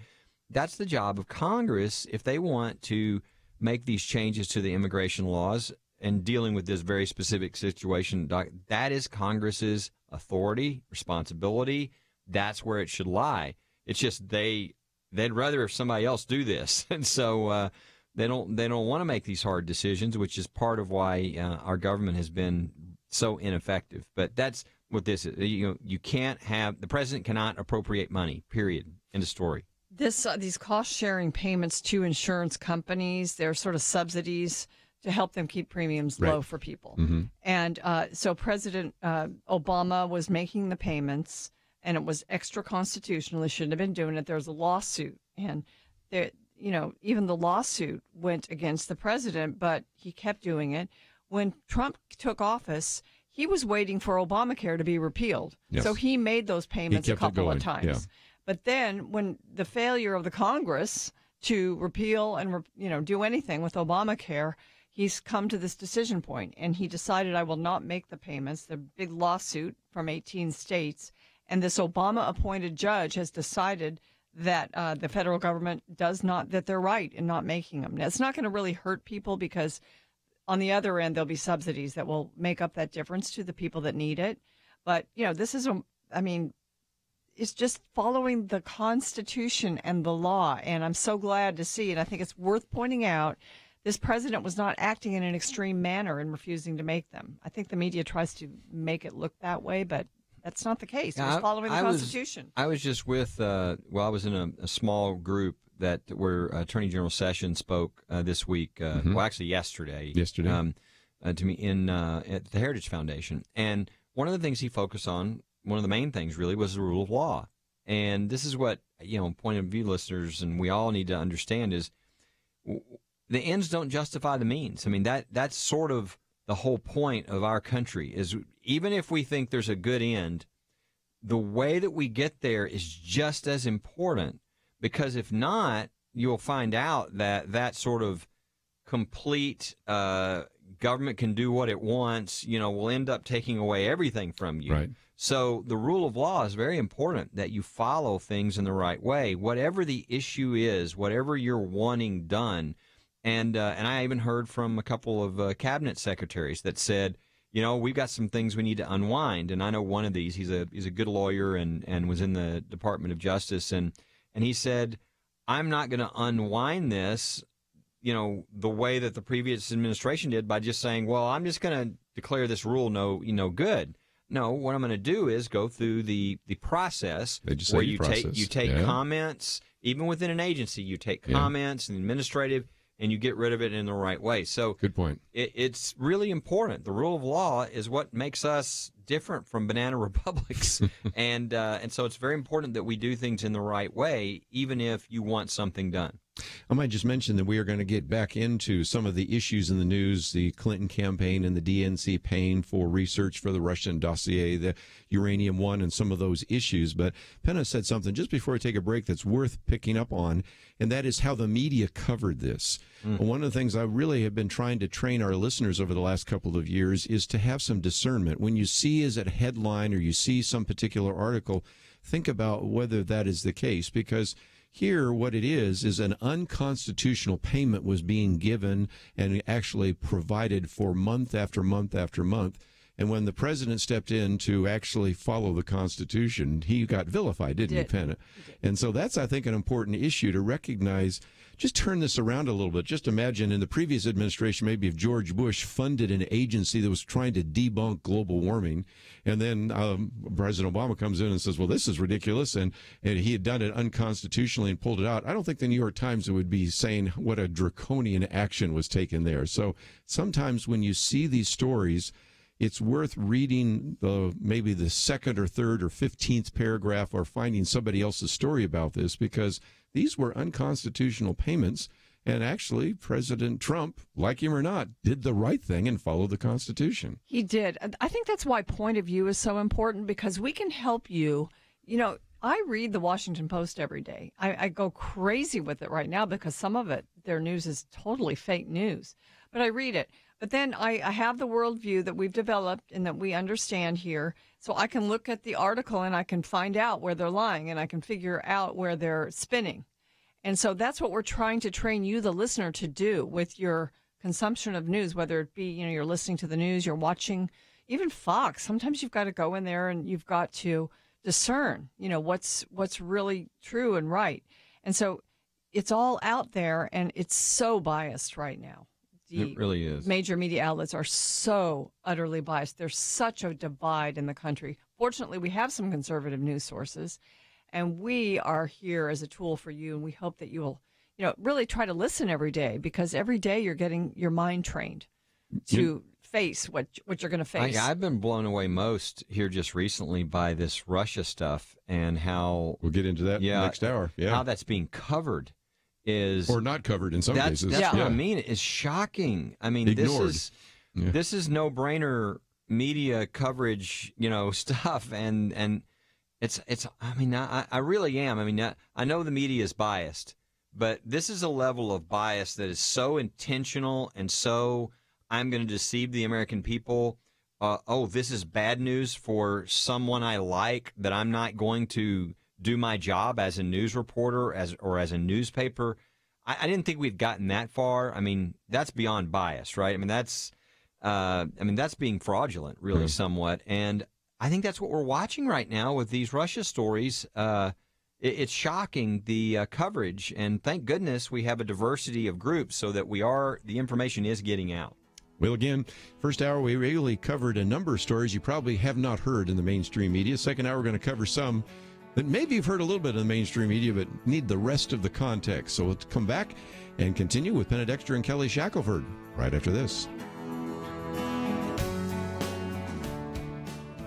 That's the job of Congress if they want to make these changes to the immigration laws and dealing with this very specific situation. That is Congress's authority, responsibility. That's where it should lie. It's just they'd rather somebody else do this, and so they don't want to make these hard decisions, which is part of why our government has been so ineffective. But that's what this is. You can't have, the president cannot appropriate money. Period. End of story. These cost-sharing payments to insurance companies, they're sort of subsidies to help them keep premiums low for people. Mm-hmm. And so President Obama was making the payments, and it was extra constitutional. He shouldn't have been doing it. There was a lawsuit, and even the lawsuit went against the president, but he kept doing it. When Trump took office, he was waiting for Obamacare to be repealed. Yes. So he made those payments a couple of times. Yeah. But then when the failure of the Congress to repeal and, do anything with Obamacare, he's come to this decision point, and he decided, I will not make the payments. The big lawsuit from 18 states, and this Obama-appointed judge has decided that the federal government that they're right in not making them. Now, it's not going to really hurt people because on the other end, there'll be subsidies that will make up that difference to the people that need it. But, this is it's just following the Constitution and the law, and I'm so glad to see, and I think it's worth pointing out, this president was not acting in an extreme manner in refusing to make them. I think the media tries to make it look that way, but that's not the case. He was following the Constitution. I was just with, I was in a small group where Attorney General Sessions spoke this week, well, actually yesterday. To me at the Heritage Foundation. And one of the things he focused on, one of the main things really, was the rule of law. And this is what, point of view listeners and we all need to understand is the ends don't justify the means. I mean, that's sort of the whole point of our country is even if we think there's a good end, the way that we get there is just as important, because if not, you'll find out that sort of complete government can do what it wants, will end up taking away everything from you. Right. So the rule of law is very important, that you follow things in the right way, whatever the issue is, whatever you're wanting done. And I even heard from a couple of cabinet secretaries that said, we've got some things we need to unwind. And I know one of these, he's a good lawyer and was in the Department of Justice. And he said, I'm not going to unwind this, the way that the previous administration did by just saying, well, I'm just going to declare this rule no good. No, what I'm going to do is go through the process where you take comments, even within an agency, you take comments and administrative, and you get rid of it in the right way. So good point. It's really important. The rule of law is what makes us different from banana republics, and so it's very important that we do things in the right way, even if you want something done. I might just mention that we are going to get back into some of the issues in the news, the Clinton campaign and the DNC paying for research for the Russian dossier, the uranium one, and some of those issues. But Penna said something just before I take a break that's worth picking up on, and that is how the media covered this. One of the things I really have been trying to train our listeners over the last couple of years is to have some discernment. When you see as a headline or you see some particular article, think about whether that is the case, because here, what it is an unconstitutional payment was being given and actually provided for month after month after month. And when the president stepped in to actually follow the Constitution, he got vilified, didn't he, Penna? And so that's, I think, an important issue to recognize. Just turn this around a little bit. Just imagine in the previous administration, maybe if George Bush funded an agency that was trying to debunk global warming, and then President Obama comes in and says, well, this is ridiculous, and he had done it unconstitutionally and pulled it out. I don't think the New York Times would be saying what a draconian action was taken there. So sometimes when you see these stories, it's worth reading maybe the second or third or 15th paragraph or finding somebody else's story about this, because these were unconstitutional payments, and actually President Trump, like him or not, did the right thing and followed the Constitution. He did. I think that's why point of view is so important, because we can help you. You know, I read the Washington Post every day. I go crazy with it right now because some of it, their news is totally fake news. But I read it. But then I have the worldview that we've developed and that we understand here. So I can look at the article and I can find out where they're lying and I can figure out where they're spinning. And so that's what we're trying to train you, the listener, to do with your consumption of news, whether it be, you know, you're listening to the news, you're watching, even Fox. Sometimes you've got to go in there and you've got to discern, you know, what's really true and right. And so it's all out there and it's so biased right now. It really is. Major media outlets are so utterly biased. There's such a divide in the country. Fortunately, we have some conservative news sources, and we are here as a tool for you, and we hope that you will, you know, really try to listen every day, because every day you're getting your mind trained to face what you're going to face. I've been blown away most here just recently by this Russia stuff and how... We'll get into that next hour. Yeah. How that's being covered. Or not covered in some cases. That's what I mean. It's shocking. I mean, Ignored. This is no-brainer media coverage, you know, stuff, and it's. I mean, I really am. I mean, I know the media is biased, but this is a level of bias that is so intentional and so I'm going to deceive the American people. This is bad news for someone I like, that I'm not going to do my job as a news reporter or as a newspaper. I didn't think we'd gotten that far. I mean, that's beyond bias, right? I mean, that's being fraudulent, really, somewhat. And I think that's what we're watching right now with these Russia stories. It's shocking, the coverage. And thank goodness we have a diversity of groups so that the information is getting out. Well, again, first hour, we really covered a number of stories you probably have not heard in the mainstream media. Second hour, we're going to cover some that maybe you've heard a little bit in the mainstream media, but need the rest of the context. So we'll come back and continue with Penna, Dexter, and Kelly Shackelford right after this.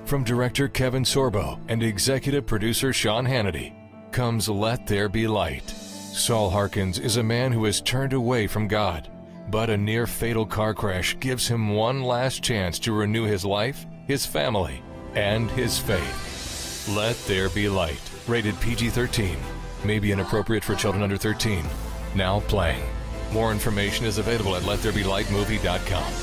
From director Kevin Sorbo and executive producer Sean Hannity comes Let There Be Light. Saul Harkins is a man who has turned away from God, but a near-fatal car crash gives him one last chance to renew his life, his family, and his faith. Let There Be Light. Rated PG-13. May be inappropriate for children under 13. Now playing. More information is available at LetThereBeLightMovie.com.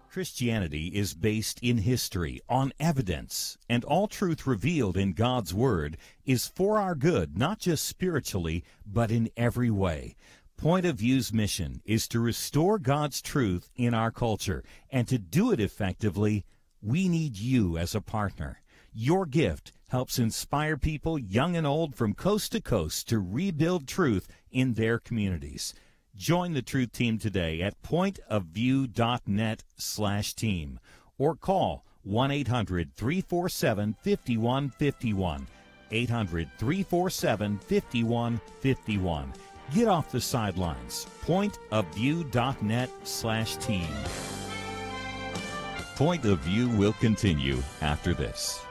Christianity is based in history, on evidence, and all truth revealed in God's Word is for our good, not just spiritually, but in every way. Point of View's mission is to restore God's truth in our culture, and to do it effectively, we need you as a partner. Your gift helps inspire people, young and old, from coast to coast to rebuild truth in their communities. Join the Truth Team today at pointofview.net/team or call 1-800-347-5151. 800-347-5151. Get off the sidelines. Pointofview.net/team. Point of View will continue after this.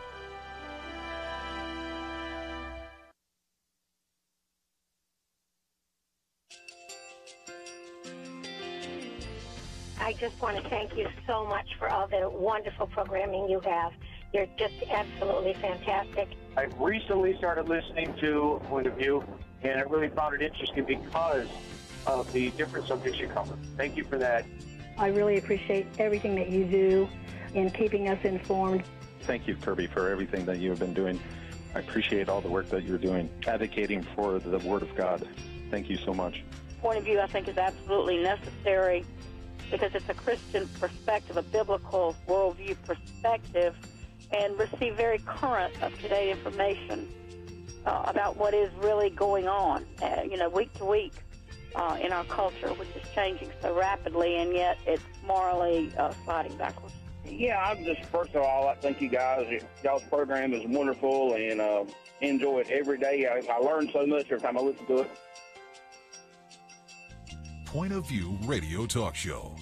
I just want to thank you so much for all the wonderful programming you have. You're just absolutely fantastic. I recently started listening to Point of View, and I really found it interesting because of the different subjects you cover. Thank you for that. I really appreciate everything that you do in keeping us informed. Thank you, Kerby, for everything that you have been doing. I appreciate all the work that you're doing, advocating for the Word of God. Thank you so much. Point of View, I think, is absolutely necessary because it's a Christian perspective, a biblical worldview perspective, and receive very current, up-to-date information about what is really going on, week to week in our culture, which is changing so rapidly, and yet it's morally sliding backwards. Yeah, I'm just, first of all, I thank you guys. Y'all's program is wonderful, and enjoy it every day. I learn so much every time I listen to it. Point of View Radio Talk Show.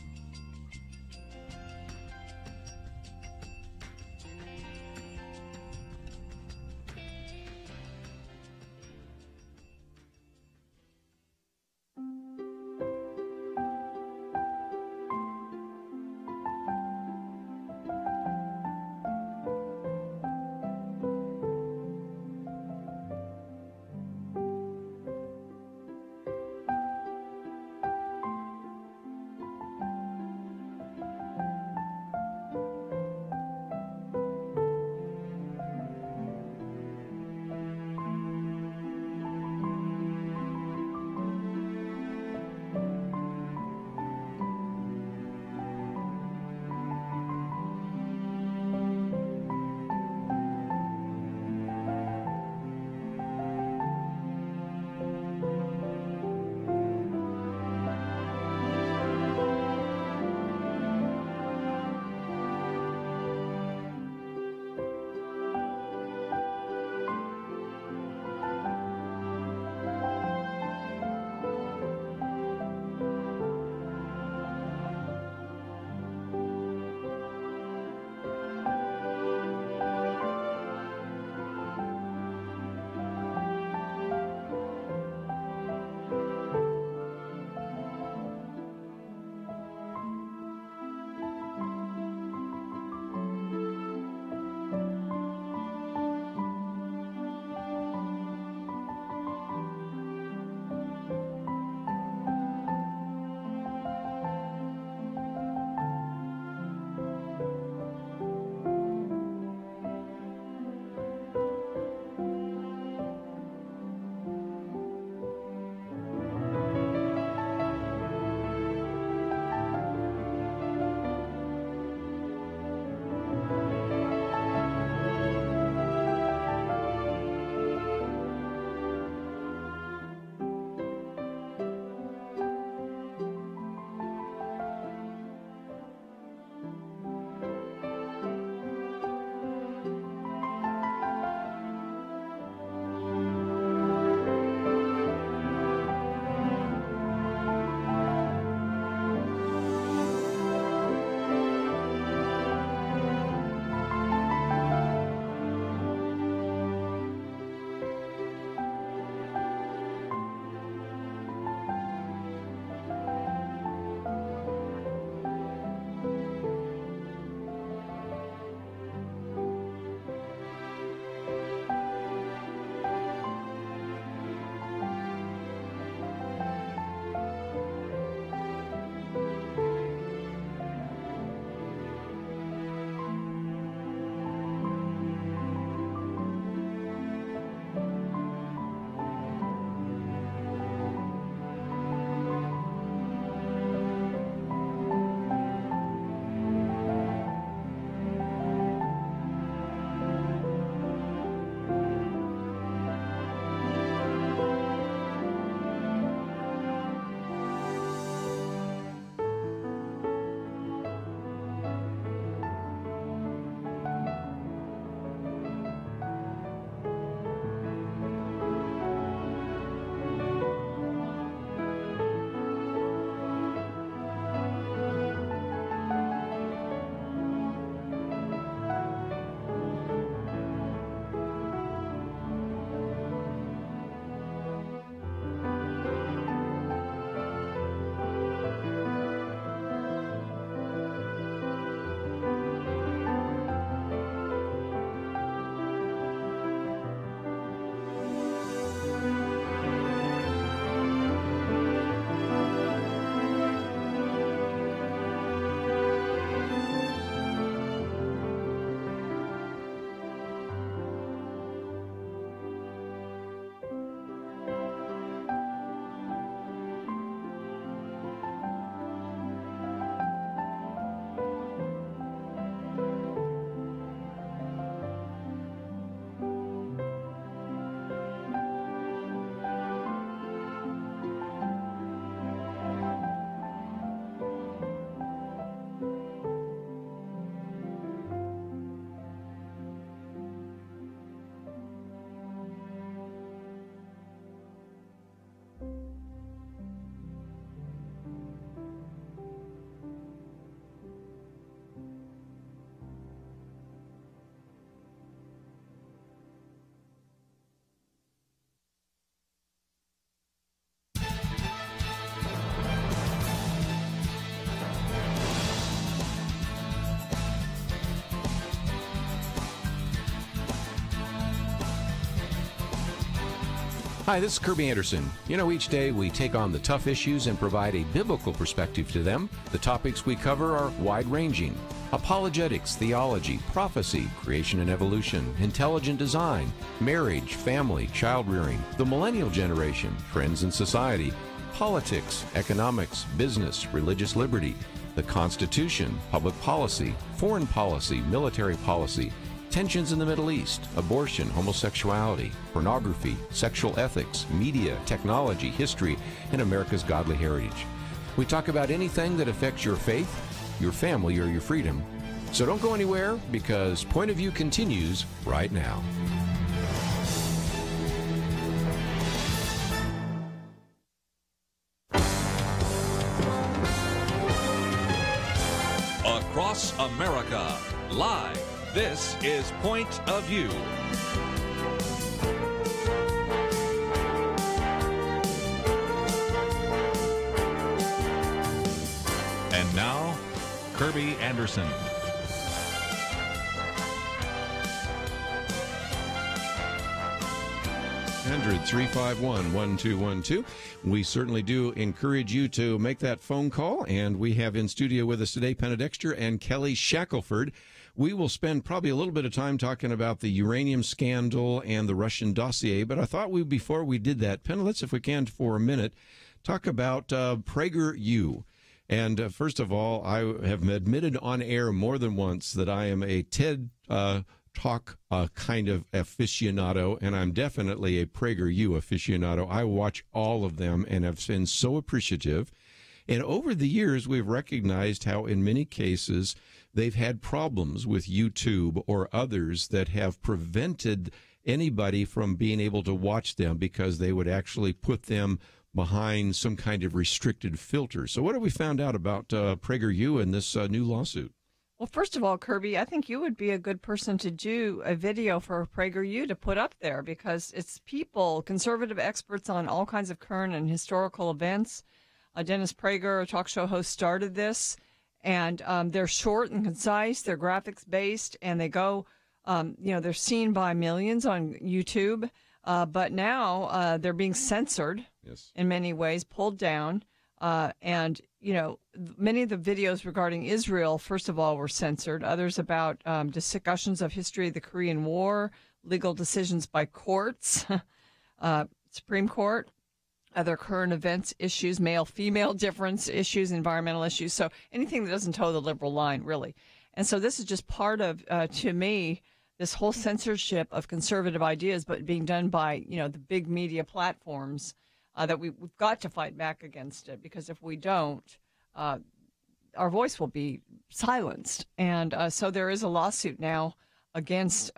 Hi, this is Kerby Anderson. You know, each day we take on the tough issues and provide a biblical perspective to them. The topics we cover are wide-ranging. Apologetics, theology, prophecy, creation and evolution, intelligent design, marriage, family, child-rearing, the millennial generation, trends in society, politics, economics, business, religious liberty, the Constitution, public policy, foreign policy, military policy, tensions in the Middle East, abortion, homosexuality, pornography, sexual ethics, media, technology, history, and America's godly heritage. We talk about anything that affects your faith, your family, or your freedom. So don't go anywhere, because Point of View continues right now. Across America, live. This is Point of View. And now, Kerby Anderson. 351-1212. We certainly do encourage you to make that phone call, and we have in studio with us today Penna Dexter and Kelly Shackelford. We will spend probably a little bit of time talking about the uranium scandal and the Russian dossier, but I thought before we did that, Penna, let's, if we can, for a minute, talk about PragerU. And first of all, I have admitted on air more than once that I am a TED Talk kind of aficionado, and I'm definitely a PragerU aficionado. I watch all of them and have been so appreciative. And over the years, we've recognized how in many cases they've had problems with YouTube or others that have prevented anybody from being able to watch them because they would actually put them behind some kind of restricted filter. So what have we found out about PragerU and this new lawsuit? Well, first of all, Kerby, I think you would be a good person to do a video for PragerU to put up there, because it's people, conservative experts on all kinds of current and historical events. Dennis Prager, a talk show host, started this, and they're short and concise, they're graphics-based, and they go, they're seen by millions on YouTube, but now they're being censored in many ways, pulled down, and many of the videos regarding Israel, first of all, were censored. Others about discussions of history of the Korean War, legal decisions by courts, Supreme Court, other current events issues, male-female difference issues, environmental issues. So anything that doesn't toe the liberal line, really. And so this is just part of, to me, this whole censorship of conservative ideas, but being done by, the big media platforms, that we've got to fight back against it, because if we don't, our voice will be silenced. And so there is a lawsuit now against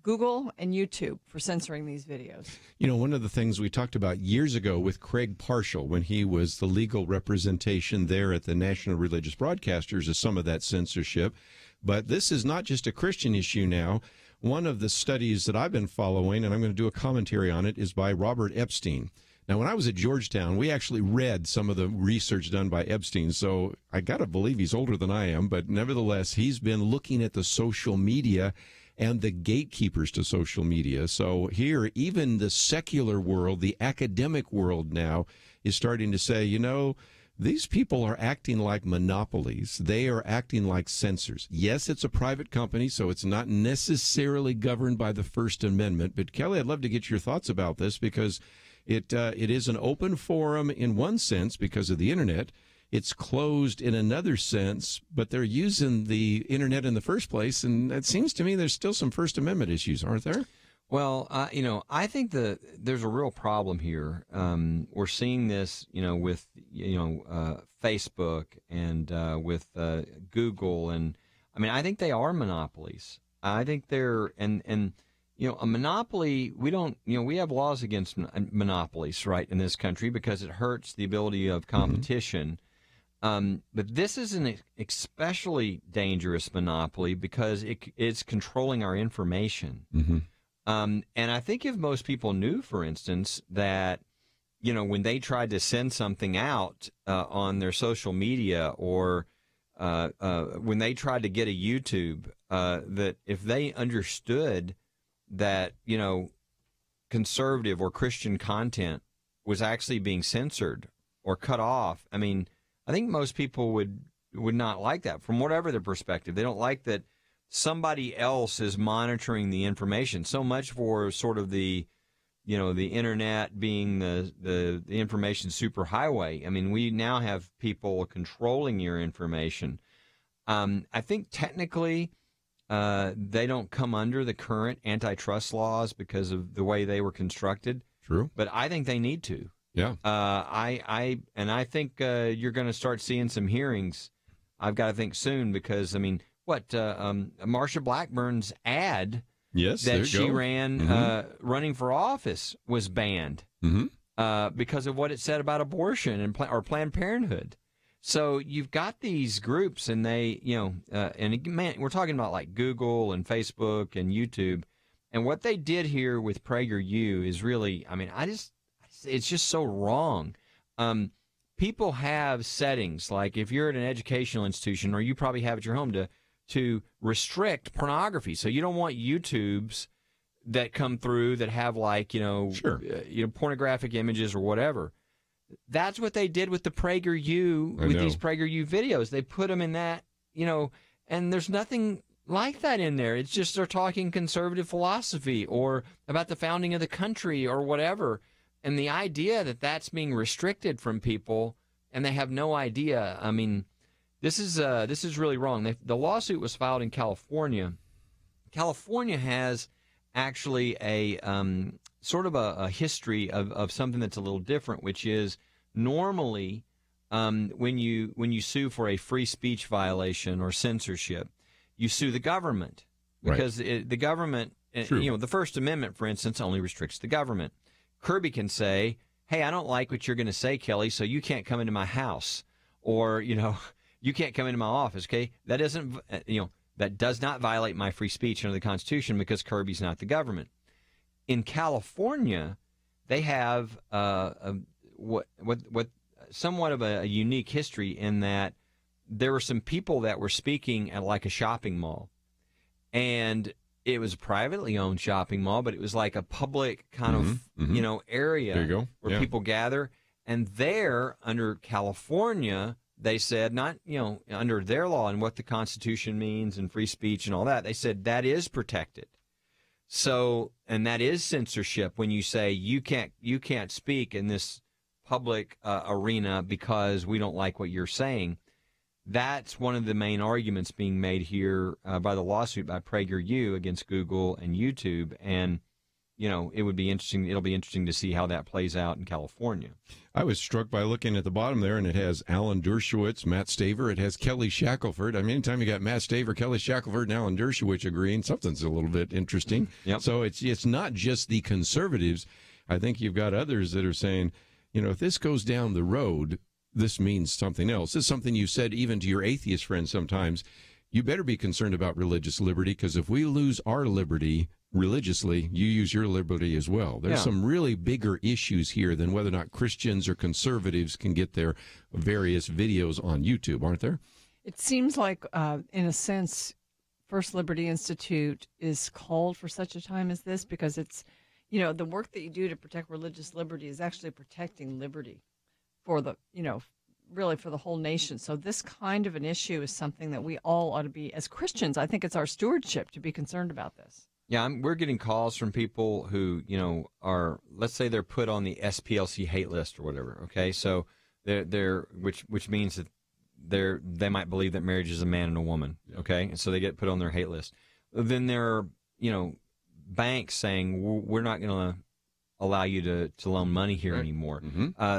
Google and YouTube for censoring these videos. One of the things we talked about years ago with Craig Parshall, when he was the legal representation there at the National Religious Broadcasters, is some of that censorship. But this is not just a Christian issue now. One of the studies that I've been following, and I'm going to do a commentary on it, is by Robert Epstein. Now, when I was at Georgetown, we actually read some of the research done by Epstein, so I got to believe he's older than I am, but nevertheless, he's been looking at the social media and the gatekeepers to social media. So here, even the secular world, the academic world now is starting to say, these people are acting like monopolies. They are acting like censors. Yes, it's a private company, so it's not necessarily governed by the First Amendment. But Kelly, I'd love to get your thoughts about this, because it is an open forum in one sense because of the internet. It's closed in another sense, but they're using the internet in the first place, and it seems to me there's still some First Amendment issues, aren't there? Well, I think there's a real problem here. We're seeing this, with Facebook and with Google, and I think they are monopolies. I think they're a monopoly. We don't, we have laws against monopolies, right, in this country, because it hurts the ability of competition. But this is an especially dangerous monopoly because it's controlling our information. And I think if most people knew, for instance, that, when they tried to send something out on their social media, or when they tried to get a YouTube, that if they understood that, conservative or Christian content was actually being censored or cut off, I mean, I think most people would not like that from whatever their perspective. They don't like that somebody else is monitoring the information. So much for sort of the internet being the information superhighway. I mean, we now have people controlling your information. I think technically they don't come under the current antitrust laws because of the way they were constructed. True. But I think they need to. Yeah. I think you're going to start seeing some hearings. I've got to think soon because, I mean, Marsha Blackburn's ad that she ran running for office was banned because of what it said about abortion and or Planned Parenthood. So you've got these groups, and they, and man, we're talking about like Google and Facebook and YouTube, and what they did here with PragerU is really, I mean, it's just so wrong. People have settings, like if you're at an educational institution, or you probably have at your home, to restrict pornography. So you don't want YouTubes that come through that have like, pornographic images or whatever. That's what they did with the PragerU, with these PragerU videos. They put them in that, and there's nothing like that in there. It's just they're talking conservative philosophy or about the founding of the country or whatever. And the idea that that's being restricted from people and they have no idea, I mean, this is really wrong. The lawsuit was filed in California. California has actually a sort of a history of something that's a little different, which is normally when you sue for a free speech violation or censorship, you sue the government because the government, the First Amendment, for instance, only restricts the government. Kerby can say, hey, I don't like what you're going to say, Kelly, so you can't come into my house, or, you can't come into my office, okay? That doesn't, that does not violate my free speech under the Constitution because Kerby's not the government. In California, they have somewhat of a unique history in that there were some people that were speaking at like a shopping mall, and it was a privately owned shopping mall, but it was like a public kind of area there you go. Where people gather. And there, under California, they said, not under their law and what the Constitution means and free speech and all that, they said that is protected. So, and that is censorship when you say you can't speak in this public arena because we don't like what you're saying. That's one of the main arguments being made here by the lawsuit by PragerU against Google and YouTube. And, it would be interesting. It'll be interesting to see how that plays out in California. I was struck by looking at the bottom there, and it has Alan Dershowitz, Matt Staver. It has Kelly Shackelford. I mean, anytime you got Matt Staver, Kelly Shackelford, and Alan Dershowitz agreeing, something's a little bit interesting. Yep. So it's not just the conservatives. I think you've got others that are saying, if this goes down the road, this means something else. This is something you said even to your atheist friends sometimes. You better be concerned about religious liberty, because if we lose our liberty religiously, you use your liberty as well. There's some really bigger issues here than whether or not Christians or conservatives can get their various videos on YouTube, aren't there? It seems like, in a sense, First Liberty Institute is called for such a time as this, because it's, the work that you do to protect religious liberty is actually protecting liberty for the, really for the whole nation. So this kind of an issue is something that we all ought to be, as Christians, I think it's our stewardship to be concerned about this. Yeah, we're getting calls from people who, are, let's say they're put on the SPLC hate list or whatever. Okay, so they're which means that they might believe that marriage is a man and a woman. Okay, and so they get put on their hate list. Then there are, banks saying we're not going to allow you to loan money here anymore.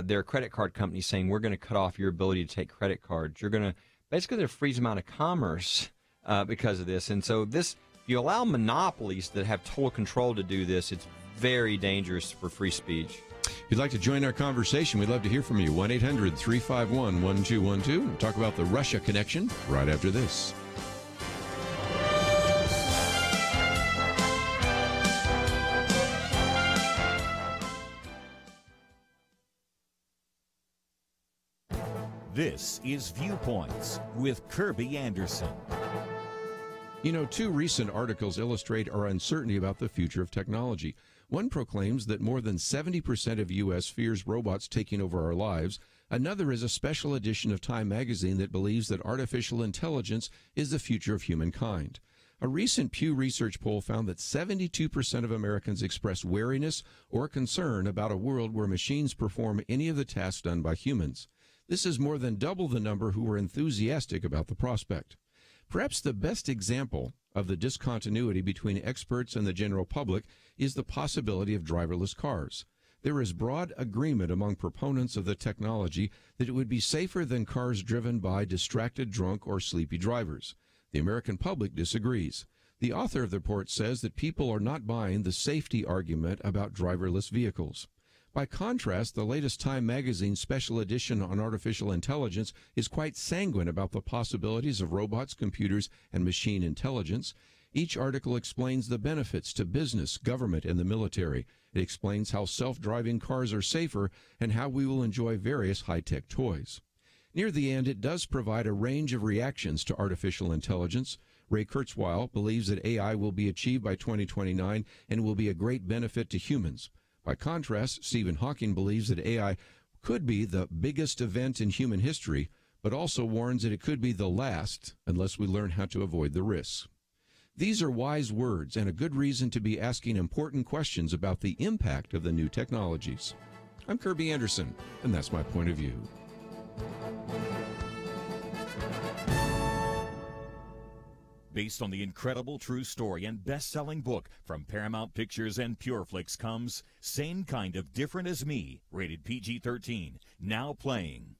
There are credit card companies saying we're going to cut off your ability to take credit cards. You're going to basically they're freeze them out of commerce because of this. And so this. If you allow monopolies that have total control to do this, it's very dangerous for free speech. If you'd like to join our conversation, we'd love to hear from you. 1-800-351-1212. We'll talk about the Russia connection right after this. This is Viewpoints with Kerby Anderson. Two recent articles illustrate our uncertainty about the future of technology. One proclaims that more than 70% of U.S. fears robots taking over our lives. Another is a special edition of Time magazine that believes that artificial intelligence is the future of humankind. A recent Pew Research poll found that 72% of Americans express wariness or concern about a world where machines perform any of the tasks done by humans. This is more than double the number who were enthusiastic about the prospect. Perhaps the best example of the discontinuity between experts and the general public is the possibility of driverless cars. There is broad agreement among proponents of the technology that it would be safer than cars driven by distracted, drunk, or sleepy drivers. The American public disagrees. The author of the report says that people are not buying the safety argument about driverless vehicles. By contrast, the latest Time magazine special edition on artificial intelligence is quite sanguine about the possibilities of robots, computers, and machine intelligence. Each article explains the benefits to business, government, and the military. It explains how self-driving cars are safer and how we will enjoy various high-tech toys. Near the end, it does provide a range of reactions to artificial intelligence. Ray Kurzweil believes that AI will be achieved by 2029 and will be a great benefit to humans. By contrast, Stephen Hawking believes that AI could be the biggest event in human history, but also warns that it could be the last unless we learn how to avoid the risks. These are wise words and a good reason to be asking important questions about the impact of the new technologies. I'm Kerby Anderson, and that's my point of view. Based on the incredible true story and best-selling book from Paramount Pictures and PureFlix comes Same Kind of Different as Me, rated PG-13, now playing.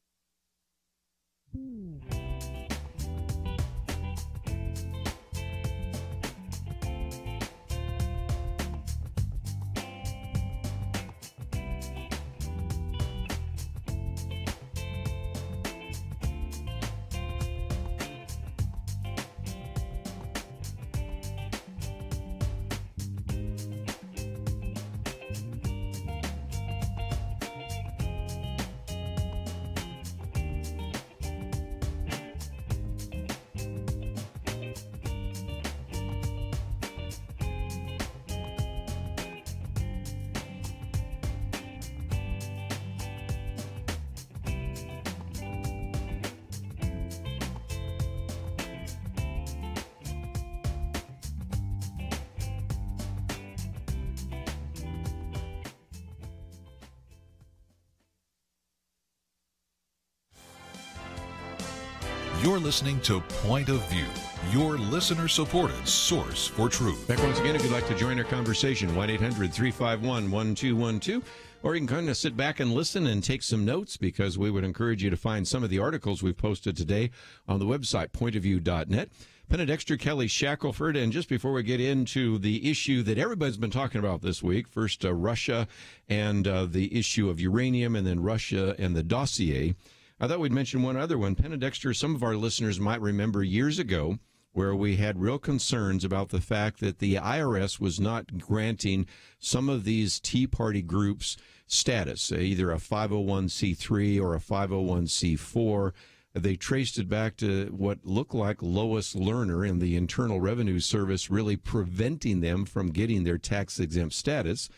You're listening to Point of View, your listener-supported source for truth. Back once again, if you'd like to join our conversation, 1-800-351-1212. Or you can kind of sit back and listen and take some notes, because we would encourage you to find some of the articles we've posted today on the website, pointofview.net. Penna, Dexter, Kelly, Shackelford. And just before we get into the issue that everybody's been talking about this week, first Russia and the issue of uranium, and then Russia and the dossier, I thought we'd mention one other one. Penna, Dexter, some of our listeners might remember years ago where we had real concerns about the fact that the IRS was not granting some of these Tea Party groups status, either a 501c3 or a 501c4. They traced it back to what looked like Lois Lerner and the Internal Revenue Service really preventing them from getting their tax-exempt status.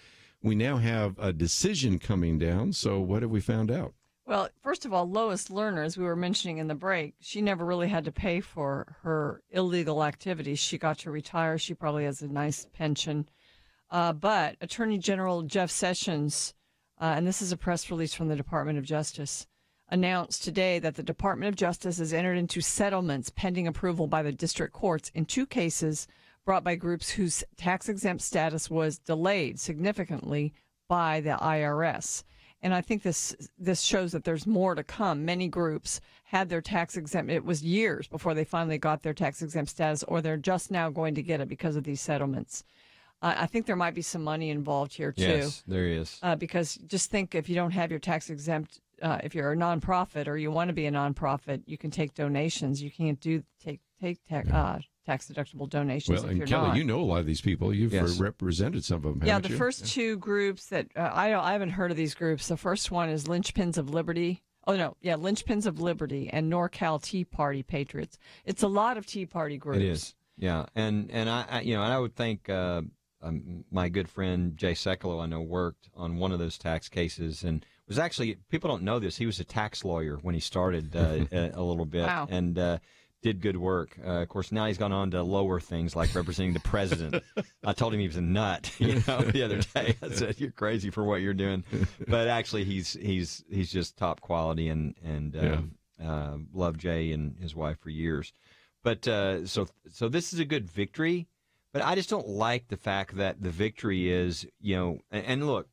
We now have a decision coming down, so what have we found out? Well, first of all, Lois Lerner, as we were mentioning in the break, she never really had to pay for her illegal activities. She got to retire. She probably has a nice pension. But Attorney General Jeff Sessions, and this is a press release from the Department of Justice, announced today that the Department of Justice has entered into settlements pending approval by the district courts in 2 cases brought by groups whose tax-exempt status was delayed significantly by the IRS. And I think this shows that there's more to come. Many groups had their tax-exempt. It was years before they finally got their tax-exempt status, or they're just now going to get it because of these settlements. I think there might be some money involved here, too. Yes, there is. Because just think, if you don't have your tax-exempt, if you're a nonprofit or you want to be a nonprofit, you can take donations. You can't take tax-deductible donations. Well, if and you're Kelly, not. you know a lot of these people. You've represented some of them, haven't the you? first 2 groups that I haven't heard of these groups. The first one is Linchpins of Liberty. Linchpins of Liberty and NorCal Tea Party Patriots. It's a lot of Tea Party groups. It is, yeah, and I would think my good friend Jay Sekulow, I know, worked on one of those tax cases and was actually, people don't know this, he was a tax lawyer when he started a little bit. Wow. And did good work. Of course, now he's gone on to lower things like representing the president. I told him he was a nut, the other day. I said, "You're crazy for what you're doing," but actually, he's just top quality, and loved Jay and his wife for years. But so this is a good victory, but I just don't like the fact that the victory is, and look,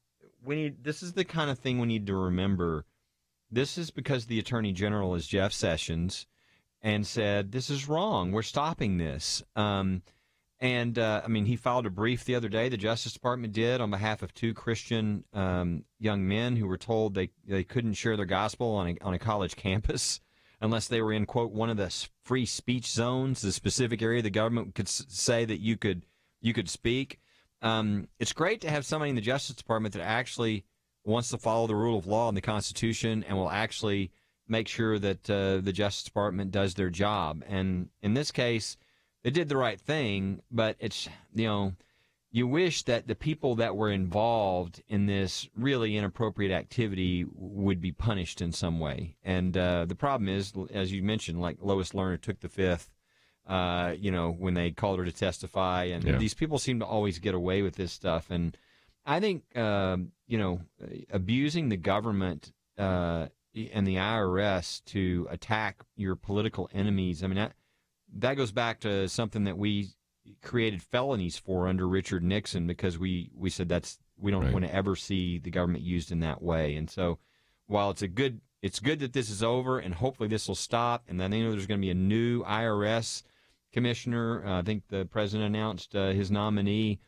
this is the kind of thing we need to remember. This is because the Attorney General is Jeff Sessions, and said, this is wrong. We're stopping this. He filed a brief the other day, the Justice Department did, on behalf of 2 Christian young men who were told they couldn't share their gospel on a college campus unless they were in, quote, one of the free speech zones, the specific area the government could say that you could speak. It's great to have somebody in the Justice Department that actually wants to follow the rule of law and the Constitution and will actually make sure that the Justice Department does their job. And in this case, they did the right thing, but it's, you wish that the people that were involved in this really inappropriate activity would be punished in some way. And the problem is, as you mentioned, like Lois Lerner took the fifth, when they called her to testify, and these people seem to always get away with this stuff. And I think, abusing the government and the IRS to attack your political enemies, I mean, that goes back to something that we created felonies for under Richard Nixon, because we said we don't want to ever see the government used in that way. And so while it's good that this is over, and hopefully this will stop, and then there's going to be a new IRS commissioner. I think the president announced his nominee.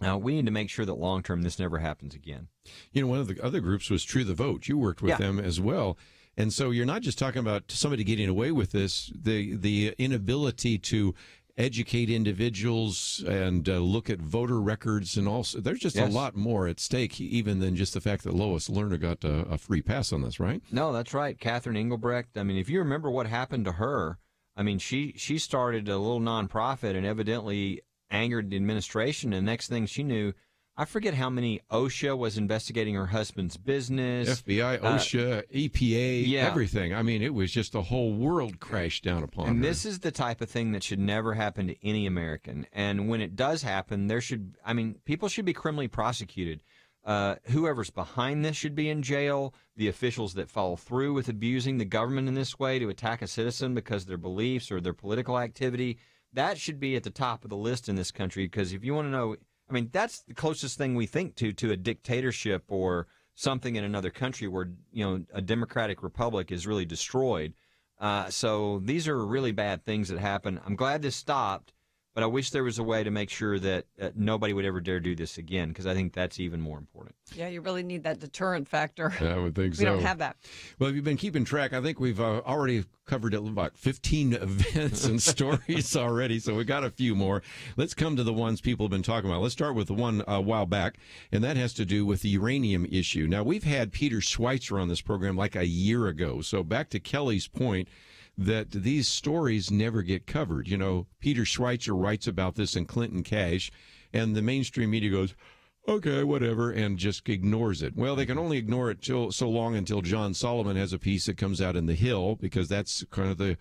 We need to make sure that long-term this never happens again. One of the other groups was True the Vote. You worked with them as well. And so you're not just talking about somebody getting away with this, the inability to educate individuals and look at voter records, and also there's just a lot more at stake even than just the fact that Lois Lerner got a free pass on this, right? No, that's right. Catherine Engelbrecht, I mean, if you remember what happened to her, I mean, she started a little nonprofit and evidently angered the administration, and next thing she knew, I forget how many, OSHA was investigating her husband's business. FBI, OSHA, EPA, everything. I mean, it was just the whole world crashed down upon her. And this is the type of thing that should never happen to any American. And when it does happen, people should be criminally prosecuted. Whoever's behind this should be in jail. The officials that follow through with abusing the government in this way to attack a citizen because of their beliefs or their political activity, that should be at the top of the list in this country. Because if you want to know, I mean, that's the closest thing we think to a dictatorship or something in another country where, a democratic republic is really destroyed. So these are really bad things that happen. I'm glad this stopped, but I wish there was a way to make sure that nobody would ever dare do this again, because I think that's even more important. Yeah, you really need that deterrent factor. I would think so. We don't have that. Well, if you've been keeping track, I think we've already covered about 15 events and stories already, so we got a few more. Let's come to the ones people have been talking about. Let's start with the one a while back, and that has to do with the uranium issue. Now, we've had Peter Schweitzer on this program like a year ago, so back to Kelly's point that these stories never get covered. Peter Schweitzer writes about this in Clinton Cash, and the mainstream media goes, okay, whatever, and just ignores it. Well, they can only ignore it so long until John Solomon has a piece that comes out in The Hill, because that's kind of the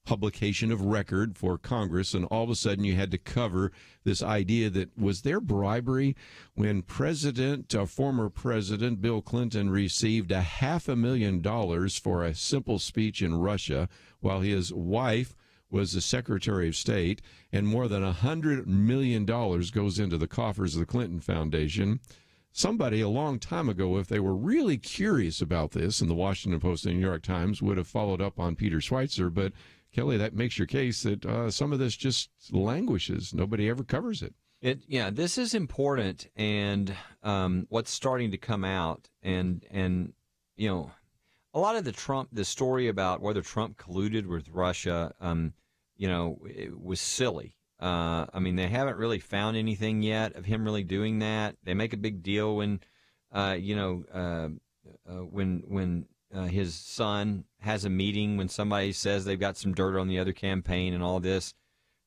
publication of record for Congress, and all of a sudden you had to cover this idea that was there bribery when former President Bill Clinton received $500,000 for a simple speech in Russia while his wife was the Secretary of State, and more than $100 million goes into the coffers of the Clinton Foundation. Somebody a long time ago, if they were really curious about this, and the Washington Post and the New York Times would have followed up on Peter Schweitzer, but Kelly, that makes your case that some of this just languishes. Nobody ever covers it. This is important, and what's starting to come out, and a lot of the story about whether Trump colluded with Russia, it was silly. They haven't really found anything yet of him really doing that. They make a big deal when his son has a meeting when somebody says they've got some dirt on the other campaign and all this,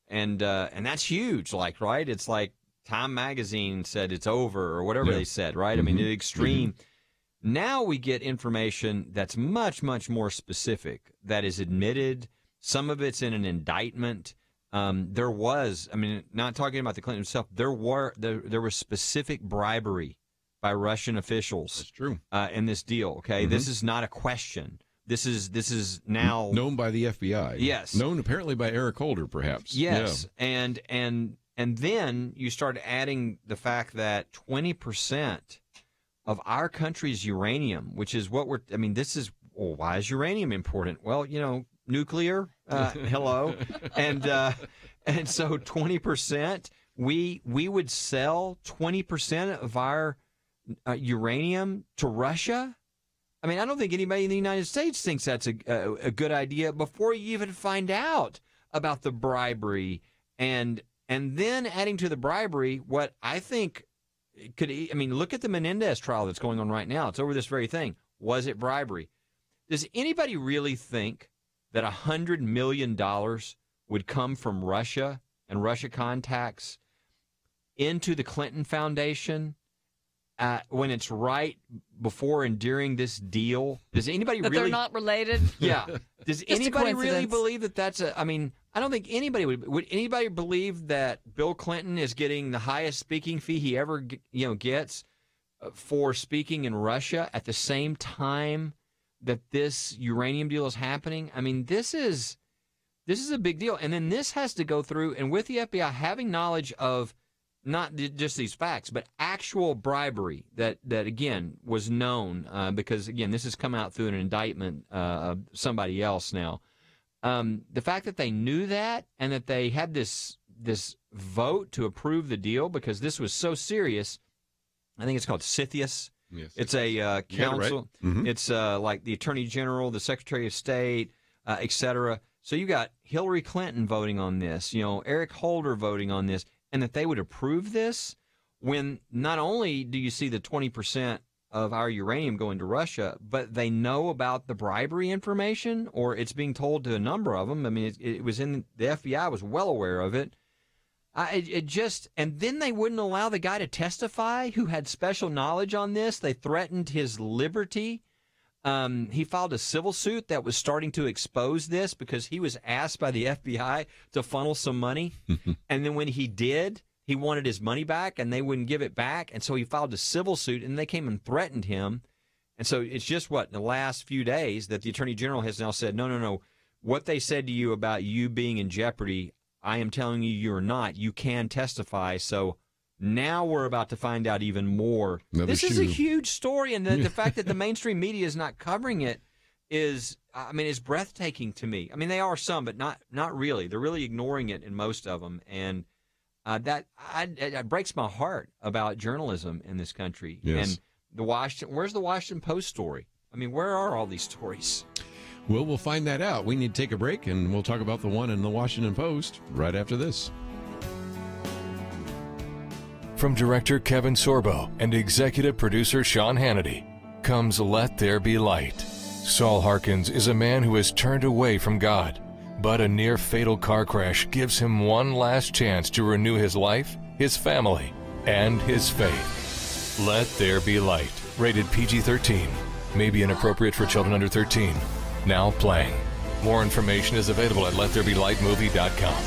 and that's huge. Right? It's like Time Magazine said it's over or whatever they said, right? I mean, the extreme. Now we get information that's much, much more specific, that is admitted. Some of it's in an indictment. There was, I mean, not talking about the Clinton himself, there was specific bribery by Russian officials. That's true. In this deal, okay? This is not a question. This is now known by the FBI. Yes. Known apparently by Eric Holder, perhaps. Yes. Yeah. And then you start adding the fact that 20% of our country's uranium, which is what we're, I mean, this is, well, why is uranium important? Well, you know, nuclear, hello. And so 20%, we would sell 20% of our uranium to Russia. I mean, I don't think anybody in the United States thinks that's a good idea before you even find out about the bribery. And then adding to the bribery, what I think could, I mean, look at the Menendez trial that's going on right now. It's over this very thing. Was it bribery? Does anybody really think that $100 million would come from Russia and Russia contacts into the Clinton Foundation when it's right before and during this deal? Does anybody that really? They're not related? Yeah. Does anybody really believe that that's a? I mean, I don't think anybody would anybody believe that Bill Clinton is getting the highest speaking fee he ever gets for speaking in Russia at the same time that this uranium deal is happening? I mean, this is a big deal. And then this has to go through, and with the FBI having knowledge of not just these facts, but actual bribery that again, was known because, again, this has come out through an indictment of somebody else now. The fact that they knew that and that they had this vote to approve the deal because this was so serious, I think it's called CFIUS. Yes. It's a council. Right. It's like the Attorney General, the Secretary of State, et cetera. So you got Hillary Clinton voting on this, Eric Holder voting on this, and that they would approve this when not only do you see the 20% of our uranium going to Russia, but they know about the bribery information, or it's being told to a number of them. I mean, it was in the FBI was well aware of it. And then they wouldn't allow the guy to testify who had special knowledge on this. They threatened his liberty. He filed a civil suit that was starting to expose this because he was asked by the FBI to funnel some money. And then when he did, he wanted his money back and they wouldn't give it back. And so he filed a civil suit and they came and threatened him. And so it's just in the last few days that the Attorney General has now said, no. What they said to you about you being in jeopardy, I am telling you you're not. You can testify. So now we're about to find out even more. This is a huge story, and the fact that the mainstream media is not covering it is breathtaking to me. I mean, they are some, but not really. They're really ignoring it in most of them, and that breaks my heart about journalism in this country. Yes. And where's the Washington Post story? I mean, where are all these stories? Well, we'll find that out. We need to take a break, and we'll talk about the one in the Washington Post right after this. From director Kevin Sorbo and executive producer Sean Hannity comes Let There Be Light. Saul Harkins is a man who has turned away from God, but a near-fatal car crash gives him one last chance to renew his life, his family, and his faith. Let There Be Light, rated PG-13, may be inappropriate for children under 13. Now playing. More information is available at LetThereBeLightMovie.com.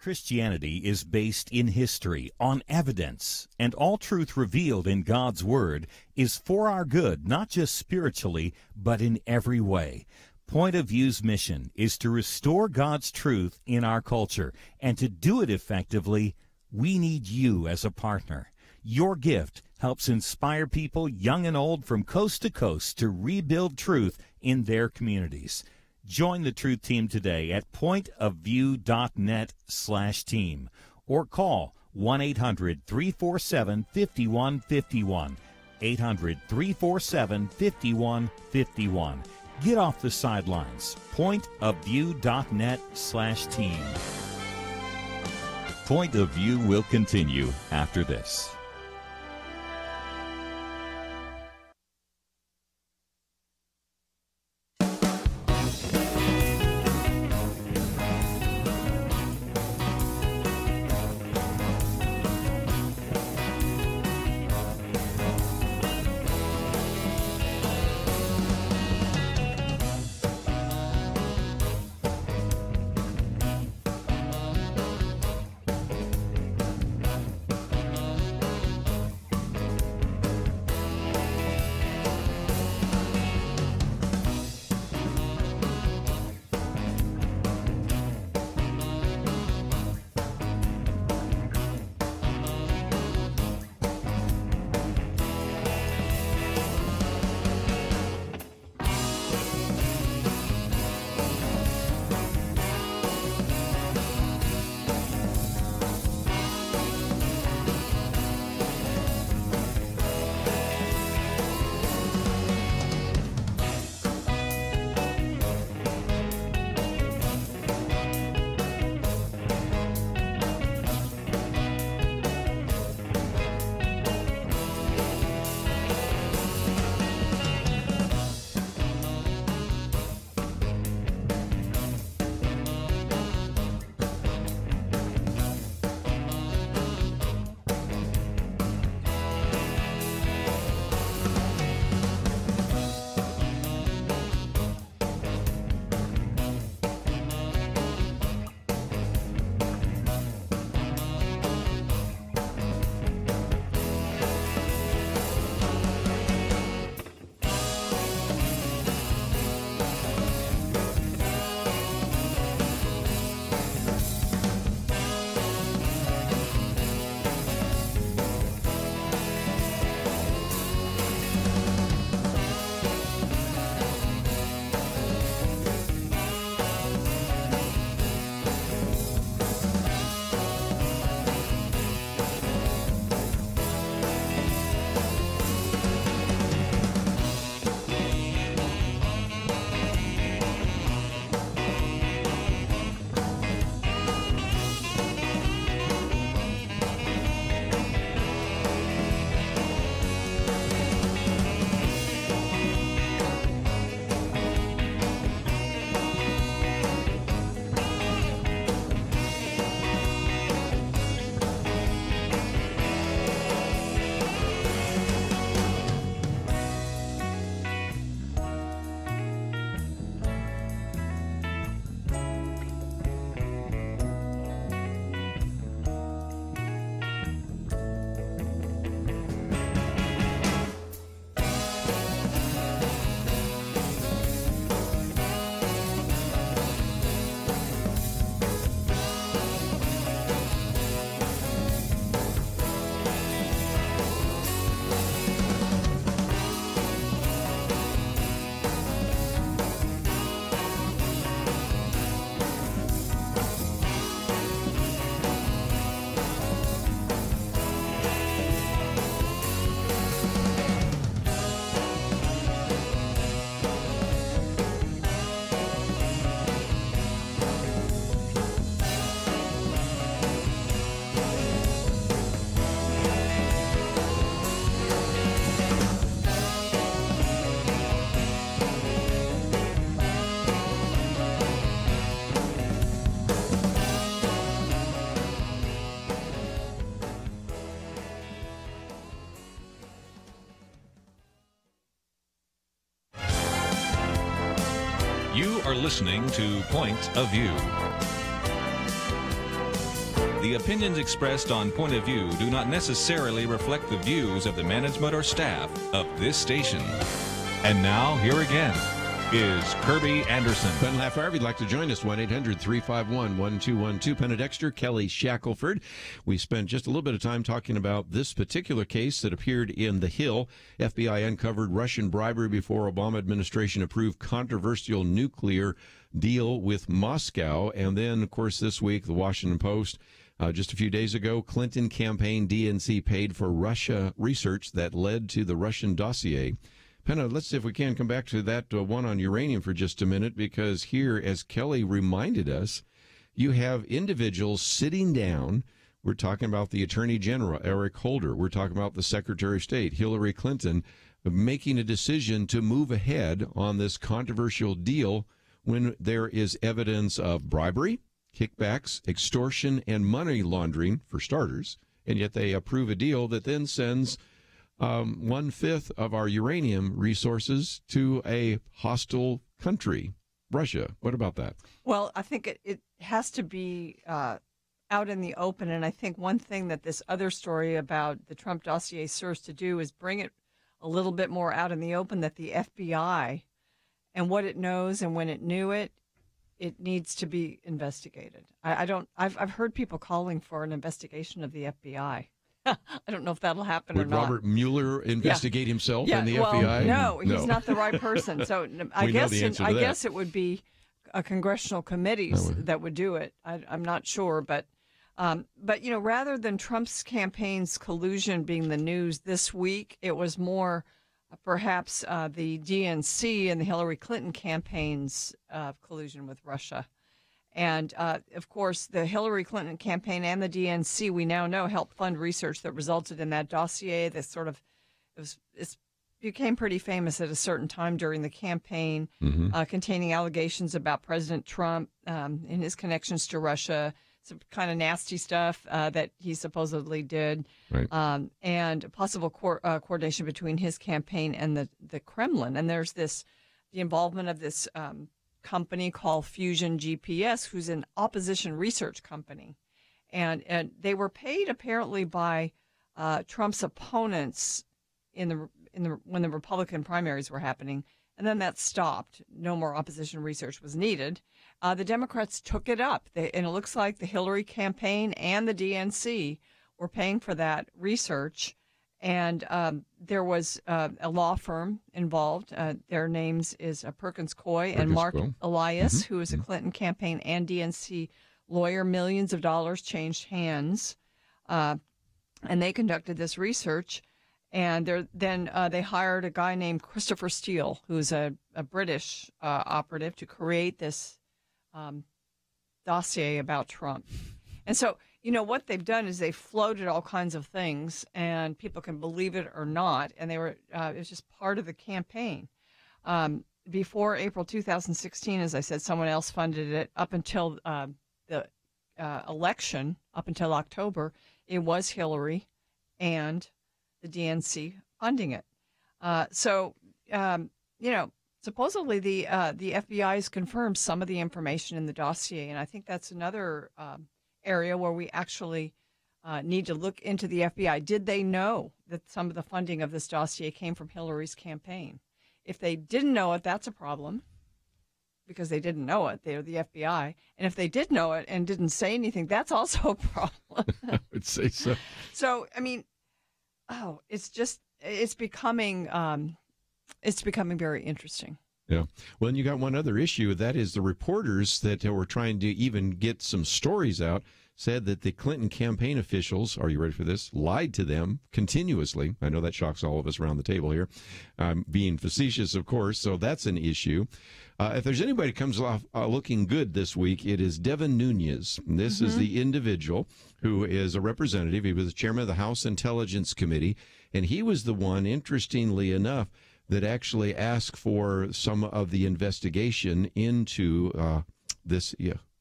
Christianity is based in history, on evidence, and all truth revealed in God's Word is for our good, not just spiritually, but in every way. Point of View's mission is to restore God's truth in our culture, and to do it effectively, we need you as a partner. Your gift helps inspire people, young and old, from coast to coast to rebuild truth in their communities. Join the Truth Team today at pointofview.net/team or call 1-800-347-5151. 800-347-5151. Get off the sidelines. Pointofview.net/team. Point of View will continue after this. are listening to Point of View. The opinions expressed on Point of View do not necessarily reflect the views of the management or staff of this station. And now, here again is Kerby Anderson. Penna Half Hour, if you'd like to join us, 1-800-351-1212. Penna, Dexter, Kelly, Shackelford. We spent just a little bit of time talking about this particular case that appeared in The Hill. FBI uncovered Russian bribery before Obama administration approved controversial nuclear deal with Moscow. And then, of course, this week, the Washington Post, just a few days ago, Clinton campaign DNC paid for Russia research that led to the Russian dossier. Penna, let's see if we can come back to that one on uranium for just a minute, because here, as Kelly reminded us, you have individuals sitting down. We're talking about the Attorney General, Eric Holder. We're talking about the Secretary of State, Hillary Clinton, making a decision to move ahead on this controversial deal when there is evidence of bribery, kickbacks, extortion, and money laundering, for starters, and yet they approve a deal that then sends 1/5 of our uranium resources to a hostile country, Russia. What about that? Well, I think it has to be out in the open, and I think one thing that this other story about the Trump dossier serves to do is bring it a little bit more out in the open, that the FBI and what it knows and when it knew it, it needs to be investigated. I've heard people calling for an investigation of the FBI. I don't know if that'll happen or Would not. Robert Mueller investigate himself in the FBI? No, he's not the right person. So I guess it would be congressional committees that would do it. I'm not sure, but rather than Trump's campaign's collusion being the news this week, it was more perhaps the DNC and the Hillary Clinton campaign's collusion with Russia. And, of course, the Hillary Clinton campaign and the DNC, we now know, helped fund research that resulted in that dossier that it became pretty famous at a certain time during the campaign, containing allegations about President Trump and his connections to Russia, some kind of nasty stuff that he supposedly did, right. And possible coordination between his campaign and the Kremlin. And there's the involvement of this company called Fusion GPS, who's an opposition research company, and they were paid apparently by Trump's opponents when the Republican primaries were happening, and then that stopped. No more opposition research was needed. The Democrats took it up, and it looks like the Hillary campaign and the DNC were paying for that research. And there was a law firm involved. Their names is Perkins Coie and Mark Elias, who is a Clinton campaign and DNC lawyer. Millions of dollars changed hands, and they conducted this research. And they hired a guy named Christopher Steele, who's a British operative, to create this dossier about Trump. And so, what they've done is they've floated all kinds of things, and people can believe it or not. And it was just part of the campaign. Before April 2016, as I said, someone else funded it. Up until the election, up until October, it was Hillary and the DNC funding it. Supposedly the FBI has confirmed some of the information in the dossier, and I think that's another area where we actually need to look into the FBI. Did they know that some of the funding of this dossier came from Hillary's campaign? If they didn't know it, that's a problem, because they didn't know it. They're the FBI. And if they did know it and didn't say anything, that's also a problem. I would say so. So, it's becoming very interesting. Yeah. Well, and you got one other issue. That is the reporters that were trying to even get some stories out said that the Clinton campaign officials, are you ready for this, lied to them continuously. I know that shocks all of us around the table here. Being facetious, of course, so that's an issue. If there's anybody who comes off looking good this week, it is Devin Nunes. This is the individual who is a representative. He was the chairman of the House Intelligence Committee, and he was the one, interestingly enough, that actually asked for some of the investigation into this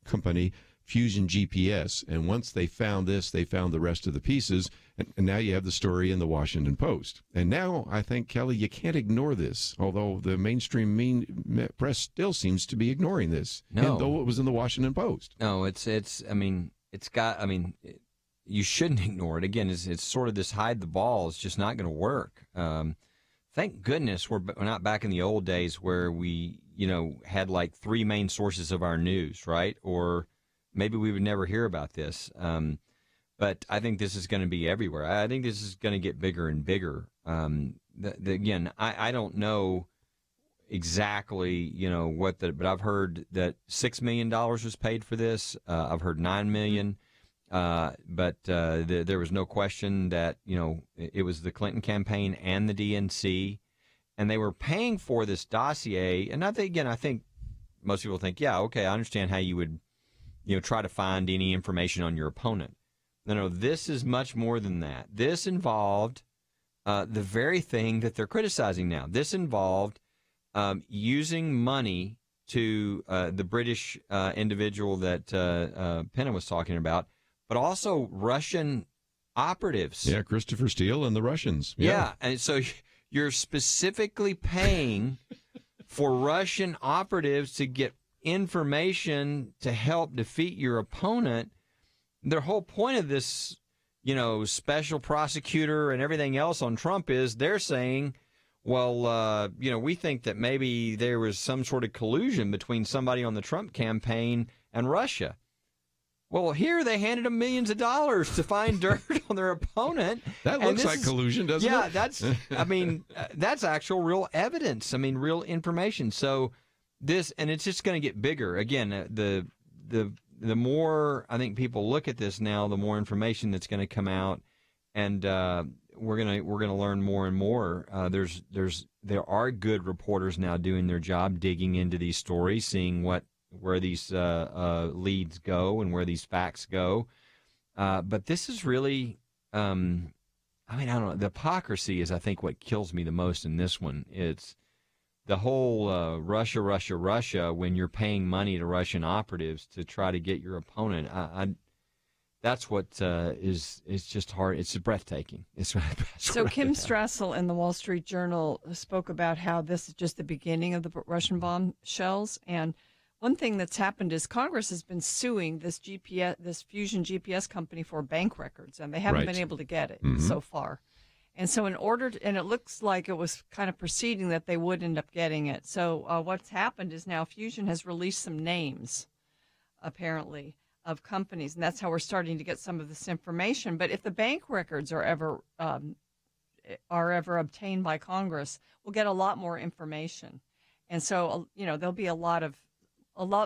company, Fusion GPS. And once they found this, they found the rest of the pieces. And now you have the story in the Washington Post. And now I think, Kelly, you can't ignore this, although the mainstream press still seems to be ignoring this. No. Though it was in the Washington Post. No, you shouldn't ignore it. Again, it's sort of this hide the ball. It's just not going to work. Thank goodness we're not back in the old days where we, had like 3 main sources of our news, right? Or maybe we would never hear about this. But I think this is going to be everywhere. I think this is going to get bigger and bigger. Again, I don't know exactly, but I've heard that $6 million was paid for this. I've heard $9 million. But there was no question that, it was the Clinton campaign and the DNC, and they were paying for this dossier. And I think most people think, yeah, okay, I understand how you would, try to find any information on your opponent. No, this is much more than that. This involved the very thing that they're criticizing now. This involved using money to the British individual that Penna was talking about, but also Russian operatives. Yeah, Christopher Steele and the Russians. Yeah, and so you're specifically paying for Russian operatives to get information to help defeat your opponent. Their whole point of this, special prosecutor and everything else on Trump is they're saying, well, we think that maybe there was some sort of collusion between somebody on the Trump campaign and Russia. Well, here they handed them millions of dollars to find dirt on their opponent. That looks like collusion, doesn't it? Yeah, that's actual real evidence. Real information. So and it's just going to get bigger. Again, the more I think people look at this now, the more information that's going to come out, and we're gonna learn more and more. There are good reporters now doing their job, digging into these stories, seeing where these leads go and where these facts go. But this is really, I don't know. The hypocrisy is, I think, what kills me the most in this one. It's the whole Russia, when you're paying money to Russian operatives to try to get your opponent. That's what is just hard. It's breathtaking. So Kim Strassel in the Wall Street Journal spoke about how this is just the beginning of the Russian bombshells. And one thing that's happened is Congress has been suing this Fusion GPS company for bank records, and they haven't been able to get it so far. And so and it looks like it was kind of preceding that they would end up getting it. So what's happened is now Fusion has released some names, apparently, of companies, and that's how we're starting to get some of this information. But if the bank records are ever obtained by Congress, we'll get a lot more information. And so, there'll be a lot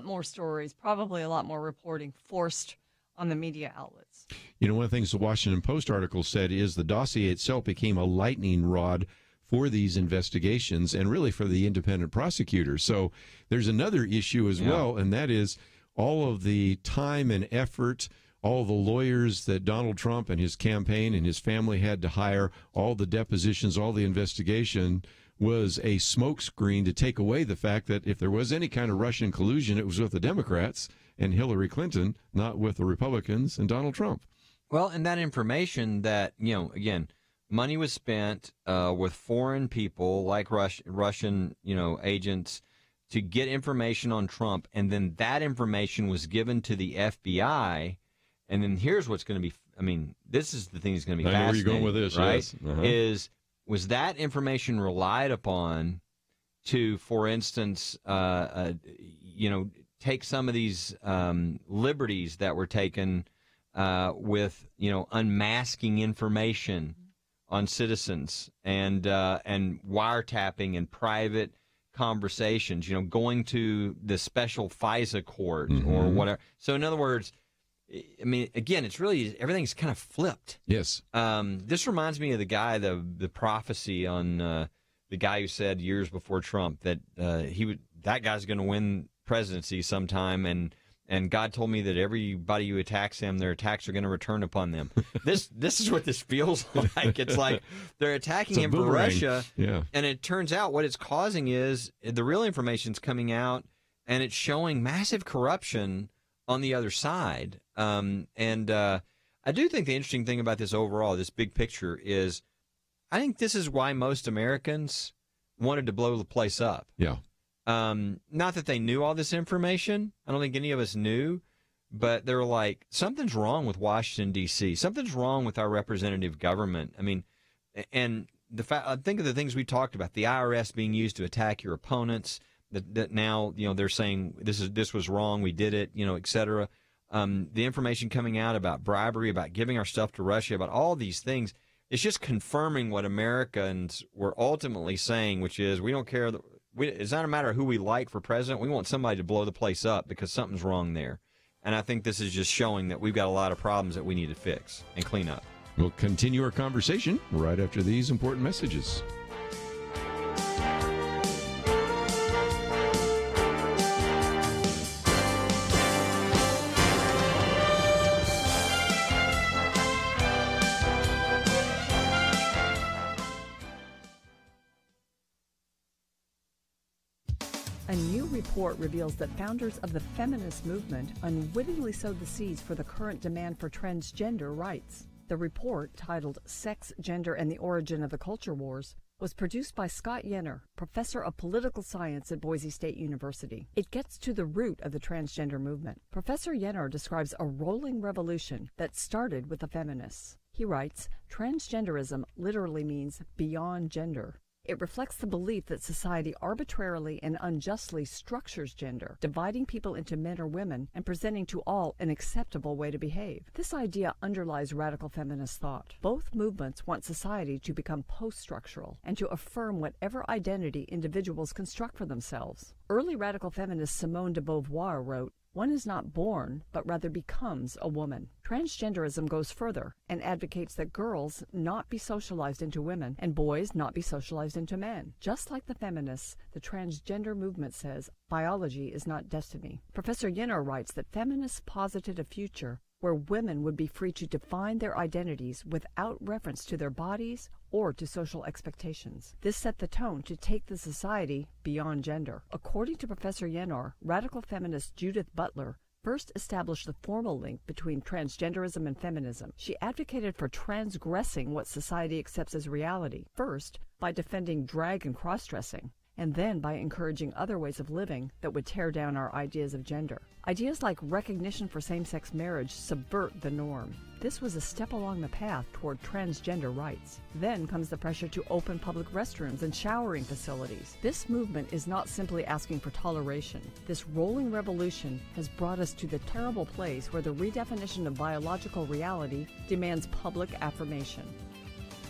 more stories, probably a lot more reporting forced on the media outlets. One of the things the Washington Post article said is the dossier itself became a lightning rod for these investigations and really for the independent prosecutors. So there's another issue as well, and that is all of the time and effort, all the lawyers that Donald Trump and his campaign and his family had to hire, all the depositions, all the investigation was a smokescreen to take away the fact that if there was any kind of Russian collusion, it was with the Democrats and Hillary Clinton, not with the Republicans and Donald Trump. Well, and that information that, again, money was spent with foreign people like Russian, agents to get information on Trump, and then that information was given to the FBI, and then here's what's going to be, this is the thing that's going to be fascinating. I know where you're going with this, right? Yes. Was that information relied upon to, for instance, take some of these liberties that were taken with, unmasking information on citizens and wiretapping and private conversations, going to the special FISA court or whatever. So in other words, again, it's really, everything's kind of flipped. Yes. This reminds me of the guy, the prophecy on the guy who said years before Trump that that guy's going to win presidency sometime, and God told me that everybody who attacks him, their attacks are going to return upon them. This is what this feels like. It's like they're attacking him for Russia, and it turns out what it's causing is the real information's coming out, and it's showing massive corruption on the other side. I do think the interesting thing about this overall, this big picture, is I think this is why most Americans wanted to blow the place up. Yeah. Not that they knew all this information. I don't think any of us knew, but they were like, something's wrong with Washington, D.C. Something's wrong with our representative government. I mean, and think of the things we talked about, the IRS being used to attack your opponents, that now, they're saying this was wrong, we did it, et cetera. The information coming out about bribery, about giving our stuff to Russia, about all these things, it's just confirming what Americans were ultimately saying, which is we don't care. It's not a matter of who we like for president. We want somebody to blow the place up because something's wrong there. And I think this is just showing that we've got a lot of problems that we need to fix and clean up. We'll continue our conversation right after these important messages. A new report reveals that founders of the feminist movement unwittingly sowed the seeds for the current demand for transgender rights. The report, titled Sex, Gender, and the Origin of the Culture Wars, was produced by Scott Yenor, professor of political science at Boise State University. It gets to the root of the transgender movement. Professor Yenor describes a rolling revolution that started with the feminists. He writes, transgenderism literally means beyond gender. It reflects the belief that society arbitrarily and unjustly structures gender, dividing people into men or women and presenting to all an acceptable way to behave. This idea underlies radical feminist thought. Both movements want society to become post-structural and to affirm whatever identity individuals construct for themselves. Early radical feminist Simone de Beauvoir wrote, "One is not born, but rather becomes a woman." Transgenderism goes further and advocates that girls not be socialized into women and boys not be socialized into men. Just like the feminists, the transgender movement says biology is not destiny. Professor Yenor writes that feminists posited a future where women would be free to define their identities without reference to their bodies or to social expectations. This set the tone to take the society beyond gender. According to Professor Yenor, radical feminist Judith Butler first established the formal link between transgenderism and feminism. She advocated for transgressing what society accepts as reality, first by defending drag and cross-dressing, and then by encouraging other ways of living that would tear down our ideas of gender. Ideas like recognition for same-sex marriage subvert the norm. This was a step along the path toward transgender rights. Then comes the pressure to open public restrooms and showering facilities. This movement is not simply asking for toleration. This rolling revolution has brought us to the terrible place where the redefinition of biological reality demands public affirmation.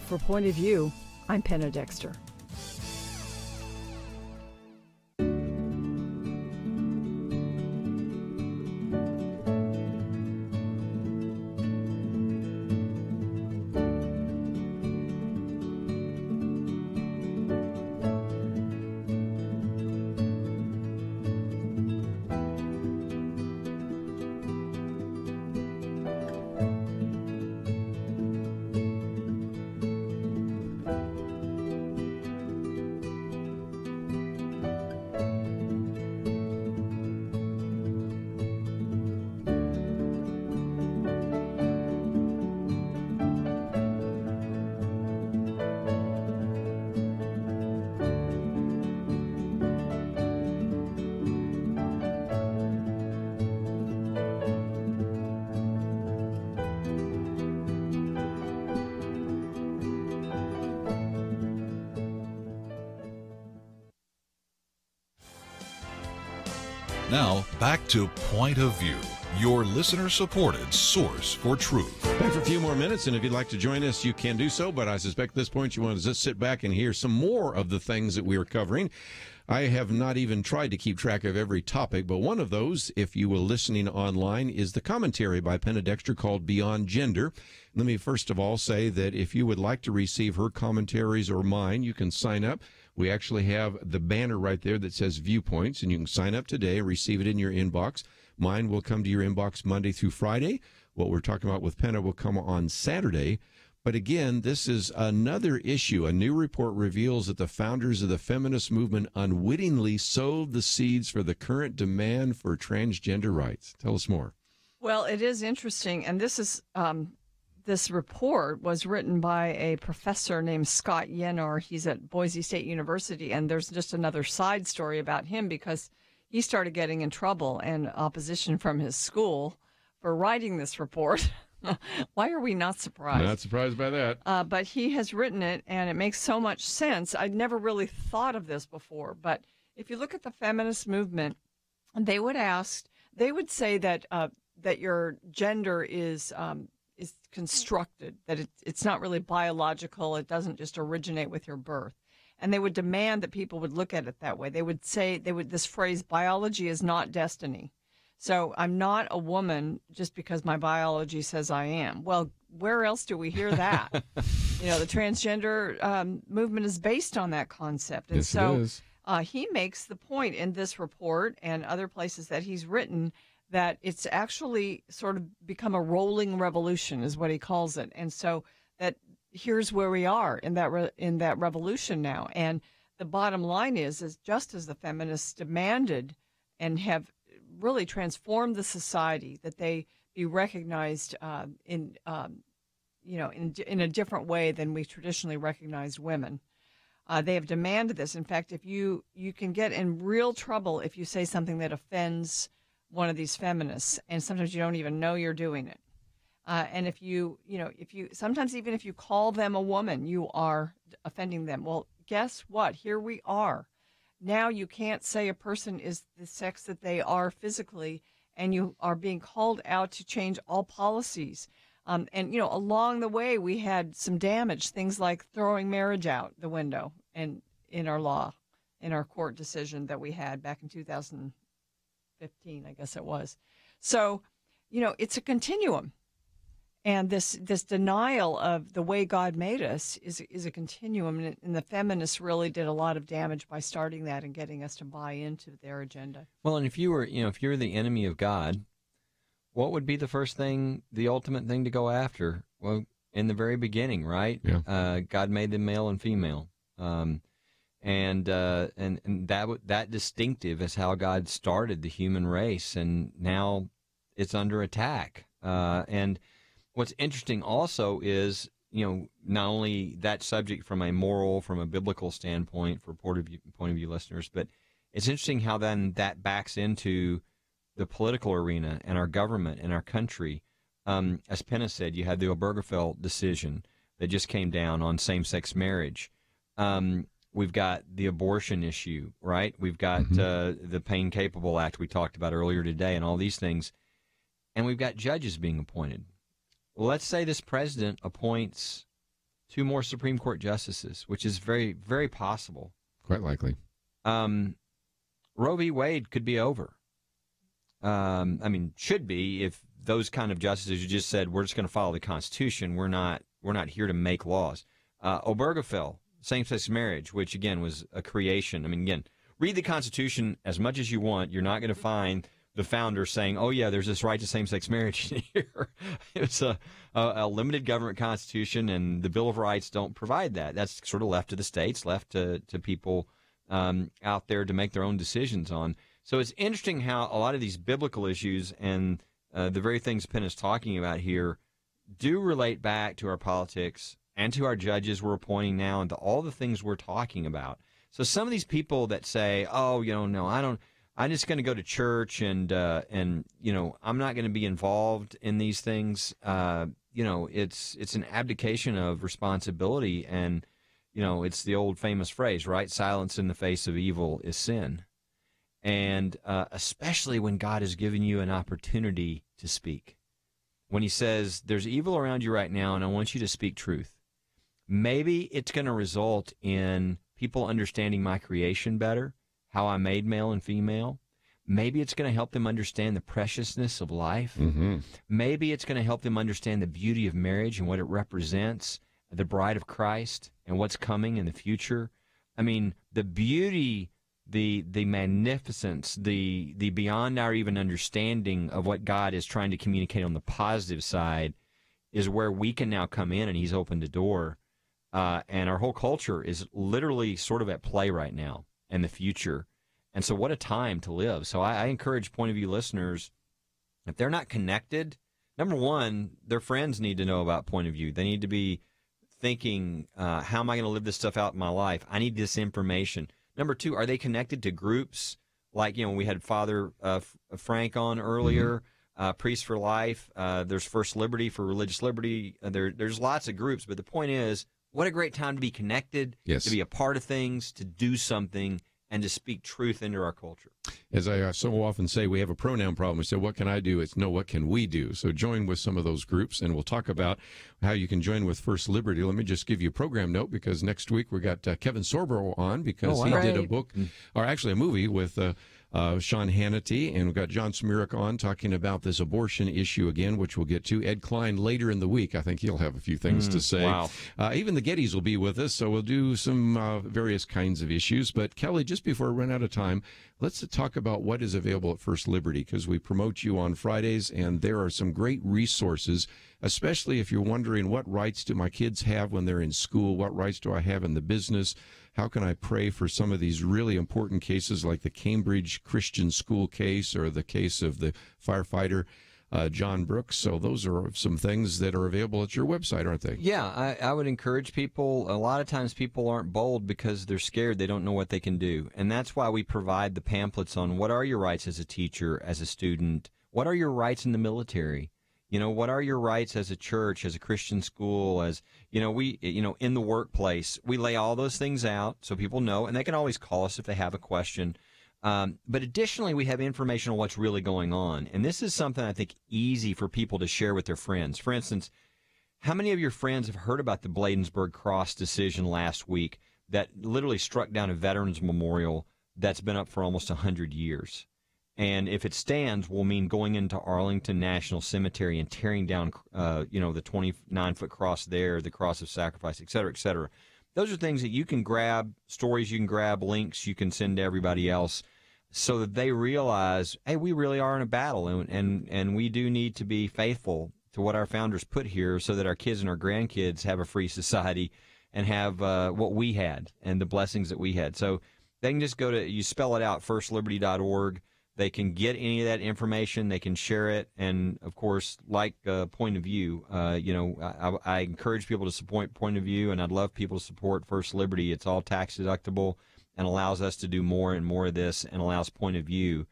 For Point of View, I'm Penna Dexter. Now, back to Point of View, your listener-supported source for truth. Back for a few more minutes, and if you'd like to join us, you can do so, but I suspect at this point you want to just sit back and hear some more of the things that we are covering. I have not even tried to keep track of every topic, but one of those, if you were listening online, is the commentary by Penna Dexter called Beyond Gender. Let me first of all say that if you would like to receive her commentaries or mine, you can sign up. We actually have the banner right there that says Viewpoints, and you can sign up today and receive it in your inbox. Mine will come to your inbox Monday through Friday. What we're talking about with Penna will come on Saturday. But again, this is another issue. A new report reveals that the founders of the feminist movement unwittingly sowed the seeds for the current demand for transgender rights. Tell us more. Well, it is interesting, and this is this report was written by a professor named Scott Yenor. He's at Boise State University, and there's just another side story about him because he started getting in trouble and opposition from his school for writing this report. Why are we not surprised? Not surprised by that. But he has written it, and it makes so much sense. I'd never really thought of this before, but if you look at the feminist movement, they would say that that your gender is constructed, that it's not really biological. It doesn't just originate with your birth. And they would demand that people would look at it that way. They would say, this phrase, biology is not destiny. So I'm not a woman just because my biology says I am. Well, where else do we hear that? The transgender movement is based on that concept. And yes, so it is. He makes the point in this report and other places that he's written that it's actually sort of become a rolling revolution, is what he calls it. And so that here's where we are in that revolution now. And the bottom line is just as the feminists demanded and have really transformed the society, that they be recognized in a different way than we traditionally recognized women. They have demanded this. In fact, if you can get in real trouble if you say something that offends one of these feminists, and sometimes you don't even know you're doing it. And if you sometimes even if you call them a woman, you are offending them. Well, guess what? Here we are. Now you can't say a person is the sex that they are physically, and you are being called out to change all policies. And along the way, we had some damage, things like throwing marriage out the window, and in our law, in our court decision that we had back in 2015, I guess it was. So, it's a continuum. And this denial of the way God made us is a continuum, and the feminists really did a lot of damage by starting that and getting us to buy into their agenda. Well, and if you were the enemy of God, what would be the first thing, the ultimate thing to go after? Well, in the very beginning, right? Yeah. God made them male and female, and that distinctive is how God started the human race, and now it's under attack. And what's interesting also is, not only that subject from a biblical standpoint for point of view listeners, but it's interesting how then that backs into the political arena and our government and our country. As Penna said, you had the Obergefell decision that just came down on same-sex marriage. We've got the abortion issue, right? We've got the Pain Capable Act we talked about earlier today and all these things. And we've got judges being appointed. Let's say this president appoints 2 more Supreme Court justices, which is very, very possible. Quite likely. Roe v. Wade could be over. Should be, if those kind of justices who just said, we're just going to follow the Constitution. We're not here to make laws. Obergefell, same-sex marriage, which, again, was a creation. Again, read the Constitution as much as you want. You're not going to find the founder saying, oh, yeah, there's this right to same-sex marriage in here. It's a limited government constitution, and the Bill of Rights don't provide that. That's sort of left to the states, left to people out there to make their own decisions on. So it's interesting how a lot of these biblical issues and the very things Penn is talking about here do relate back to our politics and to our judges we're appointing now and to all the things we're talking about. So some of these people that say, oh, no, I'm just going to go to church and I'm not going to be involved in these things. It's an abdication of responsibility, and it's the old famous phrase, right? Silence in the face of evil is sin. And especially when God has given you an opportunity to speak. When he says, there's evil around you right now, and I want you to speak truth. Maybe it's going to result in people understanding my creation better, how I made male and female. Maybe it's going to help them understand the preciousness of life. Mm-hmm. Maybe it's going to help them understand the beauty of marriage and what it represents, the bride of Christ, and what's coming in the future. The beauty, the magnificence, the beyond our even understanding of what God is trying to communicate on the positive side is where we can now come in, and he's opened the door. And our whole culture is literally sort of at play right now in the future. And so what a time to live. So I encourage point of view listeners, if they're not connected number one, their friends need to know about point of view. They need to be thinking, how am I going to live this stuff out in my life? I need this information. Number two, are they connected to groups? Like, we had Father Frank on earlier, Priest for Life. There's First Liberty for religious liberty. There's lots of groups, but the point is, what a great time to be connected, to be a part of things, to do something, and to speak truth into our culture. As I so often say, we have a pronoun problem. We say, what can I do? It's no, what can we do? So join with some of those groups, and we'll talk about how you can join with First Liberty. Let me just give you a program note, because next week we got Kevin Sorbo on, because he did a book, or actually a movie with Sean Hannity, and we've got John Smirek on talking about this abortion issue again, which we'll get to. Ed Klein later in the week. I think he'll have a few things to say. Wow. Even the Gettys will be with us, so we'll do some various kinds of issues. But Kelly, just before we run out of time, let's talk about what is available at First Liberty, because we promote you on Fridays, and there are some great resources, especially if you're wondering, what rights do my kids have when they're in school? What rights do I have in the business? How can I pray for some of these really important cases, like the Cambridge Christian School case, or the case of the firefighter John Brooks? So those are some things that are available at your website, aren't they? Yeah, I would encourage people. A lot of times people aren't bold because they're scared. They don't know what they can do. And that's why we provide the pamphlets on what are your rights as a teacher, as a student, what are your rights in the military. What are your rights as a church, as a Christian school, as, in the workplace? We lay all those things out so people know, and they can always call us if they have a question. But additionally, we have information on what's really going on. And this is something I think easy for people to share with their friends. For instance, how many of your friends have heard about the Bladensburg Cross decision last week that literally struck down a veterans memorial that's been up for almost 100 years? And if it stands, will mean going into Arlington National Cemetery and tearing down, the 29-foot cross there, the cross of sacrifice, et cetera, et cetera. Those are things that you can grab, stories you can grab, links you can send to everybody else, so that they realize, hey, we really are in a battle, and we do need to be faithful to what our founders put here, so that our kids and our grandkids have a free society and have what we had and the blessings that we had. So they can just go to, you spell it out, firstliberty.org. They can get any of that information. They can share it. And, of course, like Point of View, I encourage people to support Point of View, and I'd love people to support First Liberty. It's all tax deductible and allows us to do more and more of this, and allows Point of View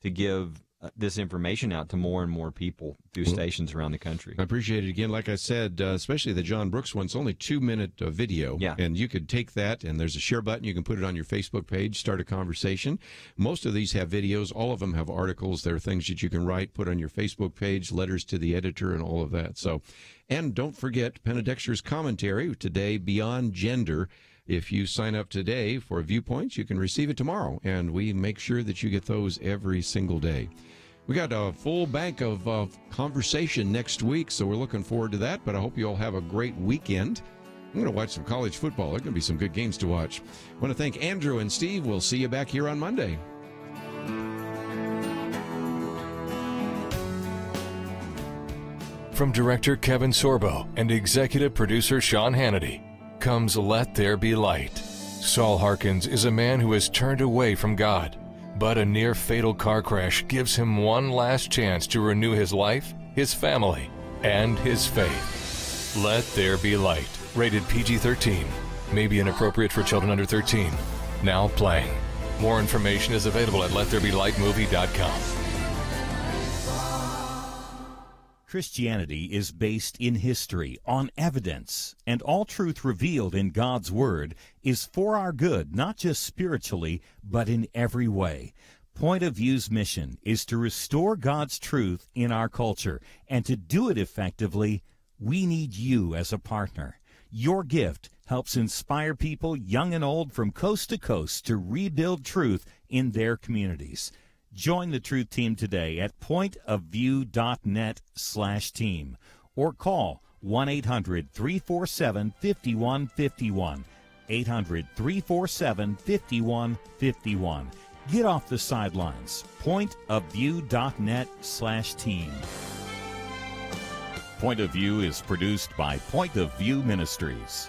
to give this information out to more and more people through stations around the country. I appreciate it. Again, like I said, especially the John Brooks one. It's only 2-minute video. Yeah. And you could take that, and there's a share button. You can put it on your Facebook page, start a conversation. Most of these have videos. All of them have articles. There are things that you can write, put on your Facebook page, letters to the editor, and all of that. So, and don't forget Penna Dexter's commentary today, Beyond Gender. If you sign up today for Viewpoints, you can receive it tomorrow, and we make sure that you get those every single day. We got a full bank of conversation next week, so we're looking forward to that, but I hope you all have a great weekend. I'm going to watch some college football. There are going to be some good games to watch. I want to thank Andrew and Steve. We'll see you back here on Monday. From director Kevin Sorbo and executive producer Sean Hannity comes Let There Be Light. Saul Harkins is a man who has turned away from God, but a near-fatal car crash gives him one last chance to renew his life, his family, and his faith. Let There Be Light, rated PG-13, may be inappropriate for children under 13. Now playing. More information is available at LetThereBeLightMovie.com. Christianity is based in history, on evidence, and all truth revealed in God's Word is for our good, not just spiritually, but in every way. Point of View's mission is to restore God's truth in our culture, and to do it effectively, we need you as a partner. Your gift helps inspire people, young and old, from coast to coast to rebuild truth in their communities. Join the Truth Team today at pointofview.net/team or call 1-800-347-5151, 800-347-5151. Get off the sidelines. pointofview.net/team. Point of View is produced by Point of View Ministries.